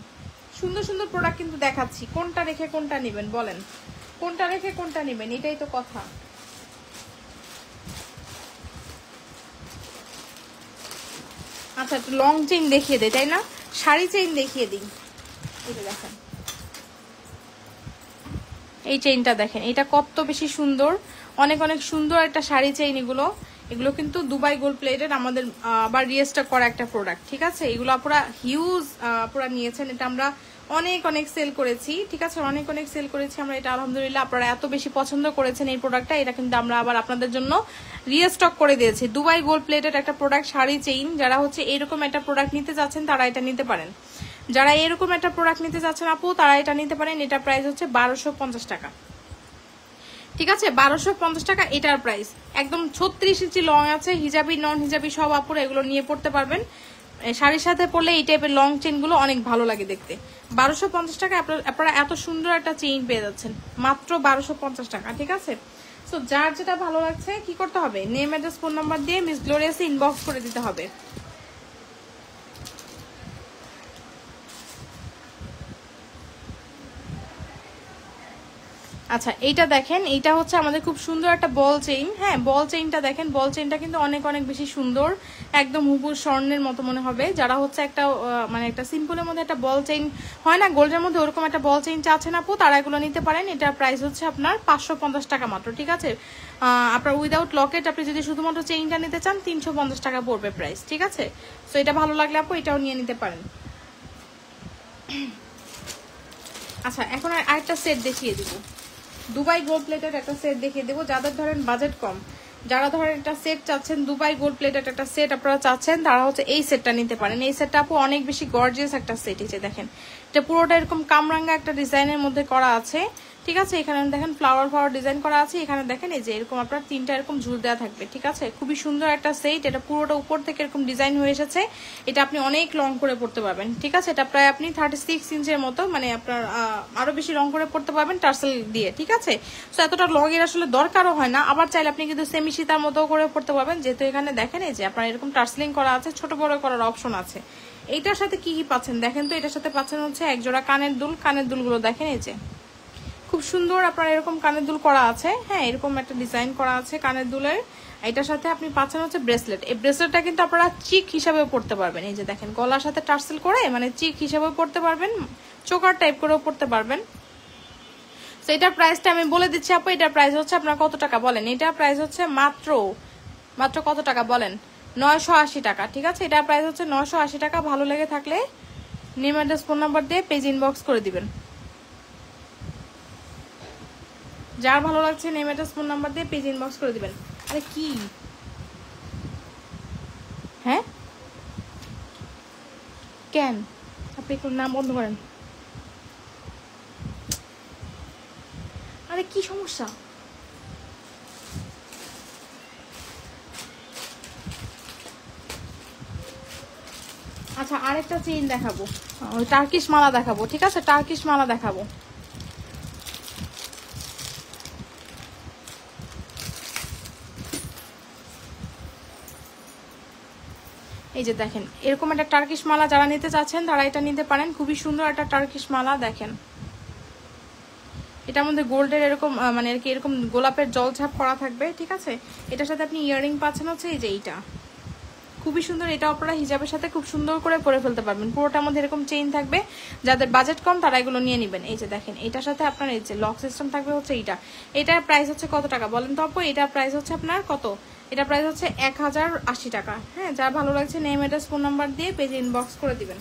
সুন্দর সুন্দর প্রোডাক্ট কিন্তু দেখাচ্ছি, কোনটা রেখে কোনটা নেবেন বলেন, কোনটা রেখে কোনটা নেবেন, এটাই তো কথা। আচ্ছা, একটু লং চেইন দেখিয়ে দেয়, তাই না? শাড়ি চেইন দেখিয়ে দিই, এটা দেখেন, এই চেইনটা দেখেন, এটা কত বেশি সুন্দর, অনেক অনেক সুন্দর একটা শাড়ি চেইন। এগুলো কিন্তু দুবাই গোল্ড প্লেটেড, আমাদের আবার রিস্টক করা একটা প্রোডাক্ট, ঠিক আছে। এগুলো পুরা হিউজ পুরা নিয়েছেন, এটা আমরা অনেক অনেক সেল করেছি, ঠিক আছে, অনেক অনেক সেল করেছি আমরা এটা, আলহামদুলিল্লাহ। আপনারা এত বেশি পছন্দ করেছেন এই প্রোডাক্টটা, এটা কিন্তু আমরা আবার আপনাদের জন্য রিস্টক করে দিয়েছি। দুবাই গোল্ড প্লেটেড একটা প্রোডাক্ট, শাড়ি চেইন। যারা হচ্ছে এরকম একটা প্রোডাক্ট নিতে যাচ্ছেন তারা এটা নিতে পারেন, যারা এরকম একটা প্রোডাক্ট নিতে যাচ্ছেন আপু তারা এটা নিতে পারেন। এটা প্রাইস হচ্ছে 1250 টাকা, ঠিক আছে, 1250 টাকা এটার প্রাইস। একদম 36 ইঞ্চি লং আছে, হিজাবি নন হিজাবি সব আপুরা এগুলো নিয়ে পড়তে পারবেন। শাড়ির সাথে পরলে এই টাইপের লং চেইন গুলো অনেক ভালো লাগে দেখতে। 1250 টাকা আপনারা এত সুন্দর একটা চেইন পেয়ে যাচ্ছেন মাত্র 1250 টাকা, ঠিক আছে। সো যার যেটা ভালো লাগছে কি করতে হবে, নেম অ্যাড্রেস ফোন নাম্বার দিয়ে মিস গ্লোরিয়াসে ইনবক্স করে দিতে হবে। আচ্ছা, এইটা দেখেন, এইটা হচ্ছে আমাদের খুব সুন্দর একটা বল চেইন। হ্যাঁ, বল চেইনটা দেখেন, বল চেইনটা কিন্তু অনেক অনেক বেশি সুন্দর, একদম হুবহু স্বর্ণের মতো মনে হবে। যারা হচ্ছে একটা মানে একটা সিম্পলের মধ্যে একটা বল চেইন হয় না গোল্ডের মধ্যে, ওরকম একটা বল চেইন চাচ্ছেন আপু, তারা এগুলো নিতে পারেন। এটার প্রাইস হচ্ছে আপনার 550 টাকা মাত্র, ঠিক আছে। আপনার উইদাউট লকেট আপনি যদি শুধুমাত্র চেইনটা নিতে চান 350 টাকা পড়বে প্রাইস, ঠিক আছে। সো এটা ভালো লাগলে আপু এটাও নিয়ে নিতে পারেন। আচ্ছা এখন আরেকটা সেট দেখিয়ে দিব, দুবাই গোল্ড প্লেটের একটা সেট দেখিয়ে দেবো। যাদের ধরেন বাজেট কম, যারা ধরেন একটা সেট চাচ্ছেন, দুবাই গোল্ড প্লেটের একটা সেট আপনারা চাচ্ছেন, তারা হচ্ছে এই সেটটা নিতে পারেন। এই সেটটা আপু অনেক বেশি গর্জিয়াস একটা সেট। এই যে দেখেন, এটা পুরোটা এরকম কামরাঙ্গা একটা ডিজাইনের মধ্যে করা আছে, ঠিক আছে। এখানে দেখেন ফ্লাওয়ার ডিজাইন করা আছে। এখানে দেখেন এই যে এরকম আপনার তিনটা এরকম ঝুল দেওয়া থাকবে, ঠিক আছে। খুবই সুন্দর একটা সেট। এটা পুরোটা উপর থেকে এরকম ডিজাইন হয়ে এসেছে। এটা আপনি অনেক লং করে পড়তে পারবেন, ঠিক আছে। এটা প্রায় আপনি 36 ইঞ্চের মতো, মানে আপনার আরো বেশি লং করে পড়তে পারবেন টার্সেল দিয়ে, ঠিক আছে। তো এতটা লং এর আসলে দরকারও হয় না। আবার চাইলে আপনি কিন্তু সেমি সীতার মতো করে পড়তে পারবেন, যেহেতু এখানে দেখেন এই যে আপনার এরকম টার্সেলিং করা আছে, ছোট বড় করার অপশন আছে। এইটার সাথে কি কি পাচ্ছেন দেখেন তো। এটার সাথে পাচ্ছেন হচ্ছে এক জোড়া কানের দুল। কানের দুলগুলো দেখেন এই যে খুব সুন্দর আপনার এরকম কানের দুল করা আছে, হ্যাঁ, এরকম একটা ডিজাইন করা আছে কানের দুলের। এটার সাথে আপনি পাচ্ছেন হচ্ছে ব্রেসলেট। এই ব্রেসলেটটা কিন্তু আপনারা চিক হিসাবেও পড়তে পারবেন। এই যে দেখেন গলার সাথে টার্সেল করে, মানে চিক হিসাবেও পড়তে পারবেন, চোকার টাইপ করেও পড়তে পারবেন। তো এটার প্রাইসটা আমি বলে দিচ্ছি আপু। এটার প্রাইস হচ্ছে আপনার কত টাকা বলেন? এটার প্রাইস হচ্ছে মাত্র কত টাকা বলেন? 980 টাকা, ঠিক আছে। এটার প্রাইস হচ্ছে 980 টাকা। ভালো লেগে থাকলে নেম অ্যাড্রেস ফোন নাম্বার দিয়ে পেজ ইনবক্স করে দিবেন। যার ভালো লাগছে নেম অ্যাড্রেস ফোন নাম্বার দিয়ে পেজ ইনবক্স করে দিবেন। আরে কি, হ্যাঁ কেন আপনি একটু নাম বন্ধ করেন। আরে কি সমস্যা? আচ্ছা আরেকটা চেইন দেখাবো, ওই টার্কিশ মালা দেখাবো, ঠিক আছে। টার্কিশ মালা দেখাবো। এই যে দেখেন এরকম একটা টার্কিশ মালা যারা নিতে চাচ্ছেন তারা এটা নিতে পারেন। খুবই সুন্দর একটা টার্কিশ মালা দেখেন। এটার মধ্যে গোল্ডের এরকম মানে আর কি এরকম গোলাপের জলছাপ করা থাকবে, ঠিক আছে। এটার সাথে আপনি ইয়াররিং পাচ্ছেন হচ্ছে এই যে এইটা, খুবই সুন্দর। এটা আপনারা হিজাবের সাথে খুব সুন্দর করে পরে ফেলতে পারবেন। পুরোটার মধ্যে এরকম চেইন থাকবে। যাদের বাজেট কম তারা এগুলো নিয়ে নেবেন। এই যে দেখেন এটার সাথে আপনার এই যে লক সিস্টেম থাকবে হচ্ছে এইটা। এটার প্রাইস হচ্ছে কত টাকা বলেন তো আপু? এটার প্রাইস হচ্ছে আপনার কত? এটা প্রাইস হচ্ছে 1080 টাকা। হ্যাঁ, যার ভালো লাগছে নেম অ্যাড্রেস ফোন নাম্বার দিয়ে পেজে ইনবক্স করে দিবেন।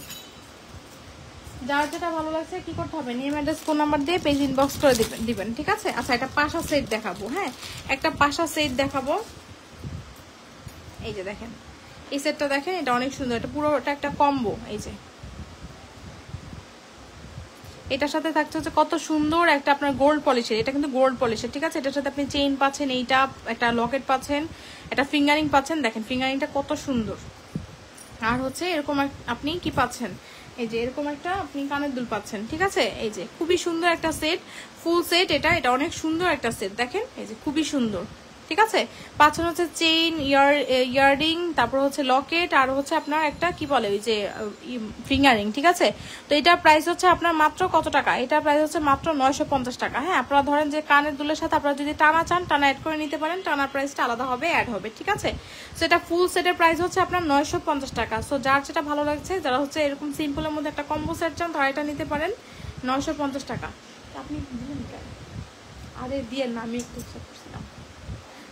যার যেটা ভালো লাগছে কি করতে হবে, নেম অ্যাড্রেস ফোন নাম্বার দিয়ে পেজ ইনবক্স করে দিবেন, ঠিক আছে। আচ্ছা এটা পাশা সেট দেখাবো, হ্যাঁ, একটা পাশা সেট দেখাবো। এই যে দেখেন এই সেটটা দেখেন, এটা অনেক সুন্দর। এটা পুরোটা একটা কম্বো। এই যে এটার সাথে থাকছে হচ্ছে কত সুন্দর একটা আপনার গোল্ড পলিশের। এটা কিন্তু গোল্ড পলিশের, ঠিক আছে। এটার সাথে আপনি চেইন পাচ্ছেন, এইটা একটা লকেট পাচ্ছেন, একটা ফিঙ্গারিং পাচ্ছেন। দেখেন ফিঙ্গারিংটা কত সুন্দর। আর হচ্ছে এরকম আপনি কি পাচ্ছেন, এই যে এরকম একটা আপনি কানের দুল পাচ্ছেন, ঠিক আছে। এই যে খুবই সুন্দর একটা সেট, ফুল সেট। এটা অনেক সুন্দর একটা সেট দেখেন। এই যে খুবই সুন্দর, ঠিক আছে। পাচ্ছেন হচ্ছে চেইন, ইয়াররিং, তারপর হচ্ছে লকেট, আর হচ্ছে আপনার একটা কি বলে ওই যে ফিঙ্গারিং, ঠিক আছে। তো এটার প্রাইস হচ্ছে আপনার মাত্র কত টাকা? এটার প্রাইস হচ্ছে মাত্র 950 টাকা। হ্যাঁ, আপনারা ধরেন যে কানের দুলের সাথে আপনারা যদি টানা চান, টানা অ্যাড করে নিতে পারেন। টানার প্রাইসটা আলাদা হবে, অ্যাড হবে, ঠিক আছে। সেটা ফুল সেটের প্রাইস হচ্ছে আপনার 950 টাকা। সো যার যেটা ভালো লাগছে, যারা হচ্ছে এরকম সিম্পলের মধ্যে একটা কম্বো সেট চান, তারা এটা নিতে পারেন 950 টাকা। আপনি দিলেন কেন? আরে দিয়ে না, আমি একটু চেক করছিলাম।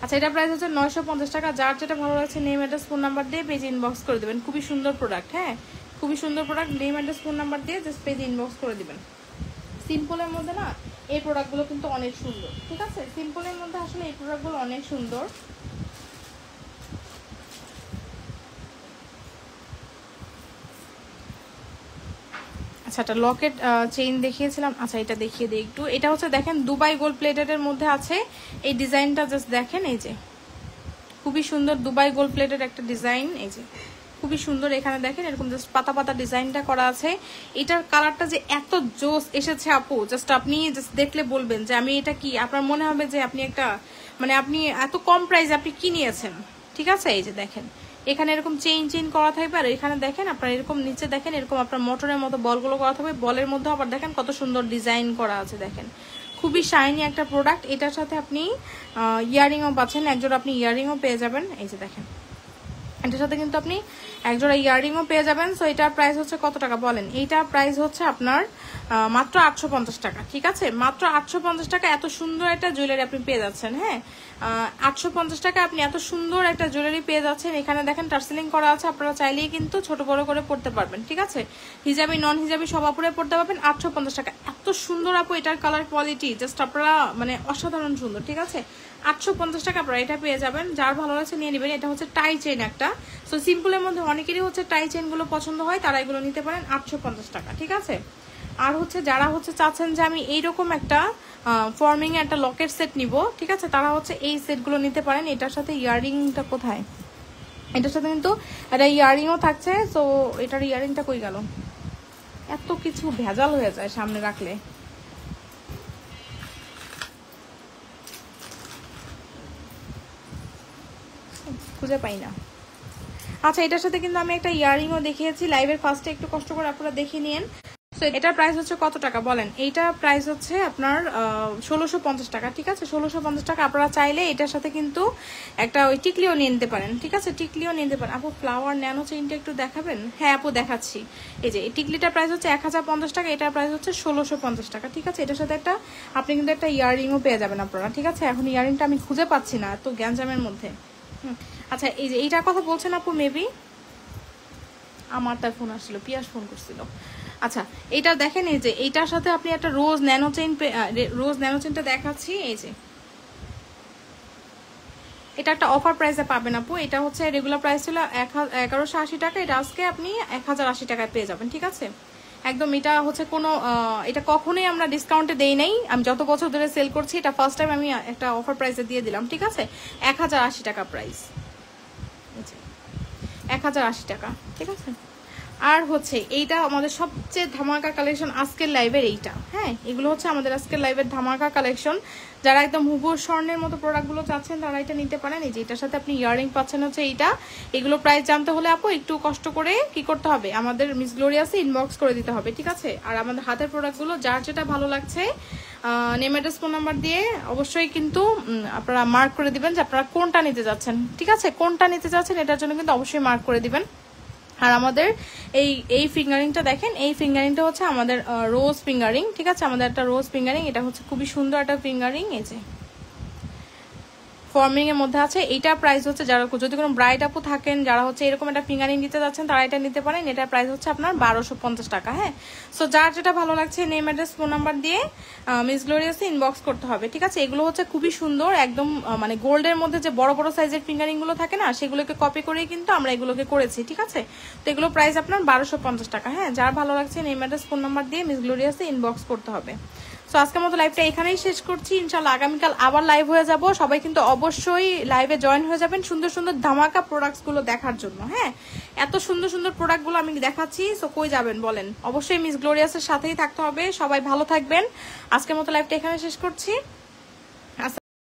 আচ্ছা এটা প্রাইস হচ্ছে 950 টাকা। যার যেটা ভালো লাগছে নেম অ্যাড্রেস ফোন নাম্বার দিয়ে পেজে ইনবক্স করে দেবেন। খুবই সুন্দর প্রোডাক্ট, হ্যাঁ, খুবই সুন্দর product. Name address phone number দিয়ে জাস্ট পেজে ইনবক্স করে দিবেন। সিম্পলের মধ্যে না এই প্রোডাক্টগুলো কিন্তু অনেক সুন্দর, ঠিক আছে। সিম্পলের মধ্যে আসলে এই প্রোডাক্টগুলো অনেক সুন্দর। আচ্ছা একটা লকেট চেইন দেখিয়েছিলাম, আচ্ছা এটা দেখিয়ে দিই একটু। এটা হচ্ছে দেখেন দুবাই গোল্ড প্লেটেডের মধ্যে আছে এই ডিজাইনটা, জাস্ট দেখেন। এই যে খুবই সুন্দর দুবাই গোল্ড প্লেটেড একটা ডিজাইন। এই যে খুবই সুন্দর। এখানে দেখেন এরকম জাস্ট পাতা পাতা ডিজাইনটা করা আছে। এটার কালারটা যে এত জোস এসেছে আপু, জাস্ট আপনি জাস্ট দেখলে বলবেন যে আমি এটা কি, আপনার মনে হবে যে আপনি একটা মানে আপনি এত কম প্রাইসে আপনি কি নিয়েছেন, ঠিক আছে। এই যে দেখেন এখানে এরকম চেইন করা থাকবে। আর এখানে দেখেন আপনার এরকম নিচে দেখেন এরকম আপনার মোটরের মতো বলগুলো করা থাকবে। বলের মধ্যে আবার দেখেন কত সুন্দর ডিজাইন করা আছে। দেখেন খুবই শাইনি একটা প্রোডাক্ট। এটার সাথে আপনি ইয়ারিংও পাচ্ছেন, একজোড়া আপনি ইয়ারিংও পেয়ে যাবেন। এই যে দেখেন এটার সাথে কিন্তু আপনি একজোড়া ইয়াররিংও পেয়ে যাবেন। সো এটার প্রাইস হচ্ছে কত টাকা বলেন? এইটার প্রাইস হচ্ছে আপনার মাত্র 850 টাকা। ঠিক আছে, মাত্র 850 টাকা এত সুন্দর একটা জুয়েলারি আপনি পেয়ে যাচ্ছেন। হ্যাঁ, 850 টাকা আপনি এত সুন্দর একটা জুয়েলারি পেয়ে যাচ্ছেন। এখানে দেখেন টার্সেলিং করা আছে, আপনারা চাইলেই কিন্তু ছোট বড় করে পড়তে পারবেন। ঠিক আছে, হিজাবি নন হিজাবি সব আপুরে পড়তে পারবেন। 850 টাকা এত সুন্দর আপু, এটার কালার কোয়ালিটি জাস্ট আপনারা মানে অসাধারণ সুন্দর। ঠিক আছে, 850 টাকা আপনারা এটা পেয়ে যাবেন। যার ভালো লাগছে নিয়ে নেবেন। এটা হচ্ছে টাই চেইন একটা। সো সিম্পলের মধ্যে অনেকেরই হচ্ছে টাই চেইন গুলো পছন্দ হয়, তারা এগুলো নিতে পারেন 850 টাকা। ঠিক আছে, আর হচ্ছে যারা হচ্ছে চাচ্ছেন যে আমি এইরকম একটা ফর্মিং একটা লকেট সেট নিব, ঠিক আছে, তারা হচ্ছে এই সেটগুলো নিতে পারেন। এটার সাথে ইয়াররিংটা কোথায়? এটার সাথে কিন্তু একটা ইয়াররিংও থাকছে। সো এটার ইয়াররিংটা কই গেল? এত কিছু ভেজাল হয়ে যায় সামনে রাখলে। খুঁজে পাই না। আচ্ছা, এটার সাথে কিন্তু আমি একটা ইয়াররিংও দেখিয়েছি লাইভের ফার্স্টে, একটু কষ্ট করে আপনারা দেখে নিন। সো এটার প্রাইস হচ্ছে কত টাকা বলেন? এইটার প্রাইস হচ্ছে আপনার 1650 টাকা। ঠিক আছে, 1650 টাকা। আপনারা চাইলে এটার সাথে কিন্তু একটা ওই টিকলিও নিয়ে নিতে পারেন। ঠিক আছে, টিকলিও নিতে পারেন। আপু ফ্লাওয়ার ন্যানো চেইনটা একটু দেখাবেন? হ্যাঁ আপু দেখাচ্ছি। এই যে এই টিকলিটার প্রাইস হচ্ছে 1050 টাকা, এটার প্রাইস হচ্ছে 1650 টাকা। ঠিক আছে, এটার সাথে একটা আপনি কিন্তু একটা ইয়াররিংও পেয়ে যাবেন আপনারা। ঠিক আছে, এখন ইয়াররিংটা আমি খুঁজে পাচ্ছি না এত গ্যাঞ্জামের মধ্যে। আচ্ছা, এই যে এইটার কথা বলছেন আপু, মেবি আমার তার ফোন আসছিল, পিয়াস ফোন করছিল। আচ্ছা, এইটা দেখেন, এই যে এইটার সাথে আপনি একটা রোজ ন্যানো চেইনটা দেখাচ্ছি। এই যে এটা একটা অফার প্রাইসে পাবেন আপু। এটা হচ্ছে রেগুলার প্রাইস ছিল 1180 টাকা, এটা আজকে আপনি 1080 টাকায় পেয়ে যাবেন। ঠিক আছে, একদম এটা হচ্ছে কোনো এটা কখনোই আমরা ডিসকাউন্টে দেই নাই। আমি যত বছর ধরে সেল করছি, এটা ফার্স্ট টাইম আমি একটা অফার প্রাইসে দিয়ে দিলাম। ঠিক আছে, 1080 টাকা প্রাইস, 1080 টাকা। ঠিক আছে, আর হচ্ছে এইটা আমাদের সবচেয়ে ধামাকা কালেকশন আজকের লাইভের এইটা। হ্যাঁ, এগুলো হচ্ছে আমাদের আজকের লাইভের ধামাকা কালেকশন। যারা একদম হুবহু স্বর্ণের মতো প্রোডাক্টগুলো চাচ্ছেন তারা এটা নিতে পারেন। এই যে এটার সাথে আপনি ইয়াররিং পাচ্ছেন হচ্ছে এইটা। এগুলো প্রাইস জানতে হলে আপু একটু কষ্ট করে কি করতে হবে, আমাদের মিস গ্লোরিয়াসে ইনবক্স করে দিতে হবে। ঠিক আছে, আর আমাদের হাতের প্রোডাক্টগুলো যার যেটা ভালো লাগছে নেম অ্যাড্রেস ফোন নাম্বার দিয়ে অবশ্যই কিন্তু আপনারা মার্ক করে দিবেন যে আপনারা কোনটা নিতে যাচ্ছেন। ঠিক আছে, কোনটা নিতে যাচ্ছেন এটার জন্য কিন্তু অবশ্যই মার্ক করে দিবেন। আর আমাদের এই ফিঙ্গারিংটা দেখেন, এই ফিঙ্গারিংটা হচ্ছে আমাদের রোজ ফিঙ্গারিং। ঠিক আছে, আমাদের একটা রোজ ফিঙ্গারিং, এটা হচ্ছে খুবই সুন্দর একটা ফিঙ্গারিং। এই যে ফর্মিং এর মধ্যে আছে। এইটা প্রাইস হচ্ছে, যারা যদি কোনো ব্রাইড আপু থাকেন যারা হচ্ছে এরকম একটা ফিঙ্গারিং নিতে যাচ্ছেন তারা এটা নিতে পারেন। এটার প্রাইস হচ্ছে আপনার 1250 টাকা। হ্যাঁ, সো যার যেটা ভালো লাগছে নেম অ্যাড্রেস ফোন নাম্বার দিয়ে মিস গ্লোরিয়াসে ইনবক্স করতে হবে। ঠিক আছে, এগুলো হচ্ছে খুবই সুন্দর, একদম মানে গোল্ডের মধ্যে যে বড় বড় সাইজের ফিঙ্গারিং গুলো থাকে না, সেগুলোকে কপি করেই কিন্তু আমরা এগুলোকে করেছি। ঠিক আছে, তো এগুলো প্রাইস আপনার 1250 টাকা। হ্যাঁ, যার ভালো লাগছে নেম অ্যাড্রেস ফোন নাম্বার দিয়ে মিস গ্লোরিয়াসে ইনবক্স করতে হবে। সো আজকের মতো লাইভটা এখানেই শেষ করছি। ইনশাল্লাহ আগামীকাল আবার লাইভ হয়ে যাব। সবাই কিন্তু অবশ্যই লাইভে জয়েন হয়ে যাবেন সুন্দর সুন্দর ধামাকা প্রোডাক্টস গুলো দেখার জন্য। হ্যাঁ, এত সুন্দর সুন্দর প্রোডাক্ট গুলো আমি দেখাচ্ছি। সো কই যাবেন বলেন? অবশ্যই মিস গ্লোরিয়াসের সাথেই থাকতে হবে। সবাই ভালো থাকবেন। আজকের মতো লাইভটা এখানে শেষ করছি।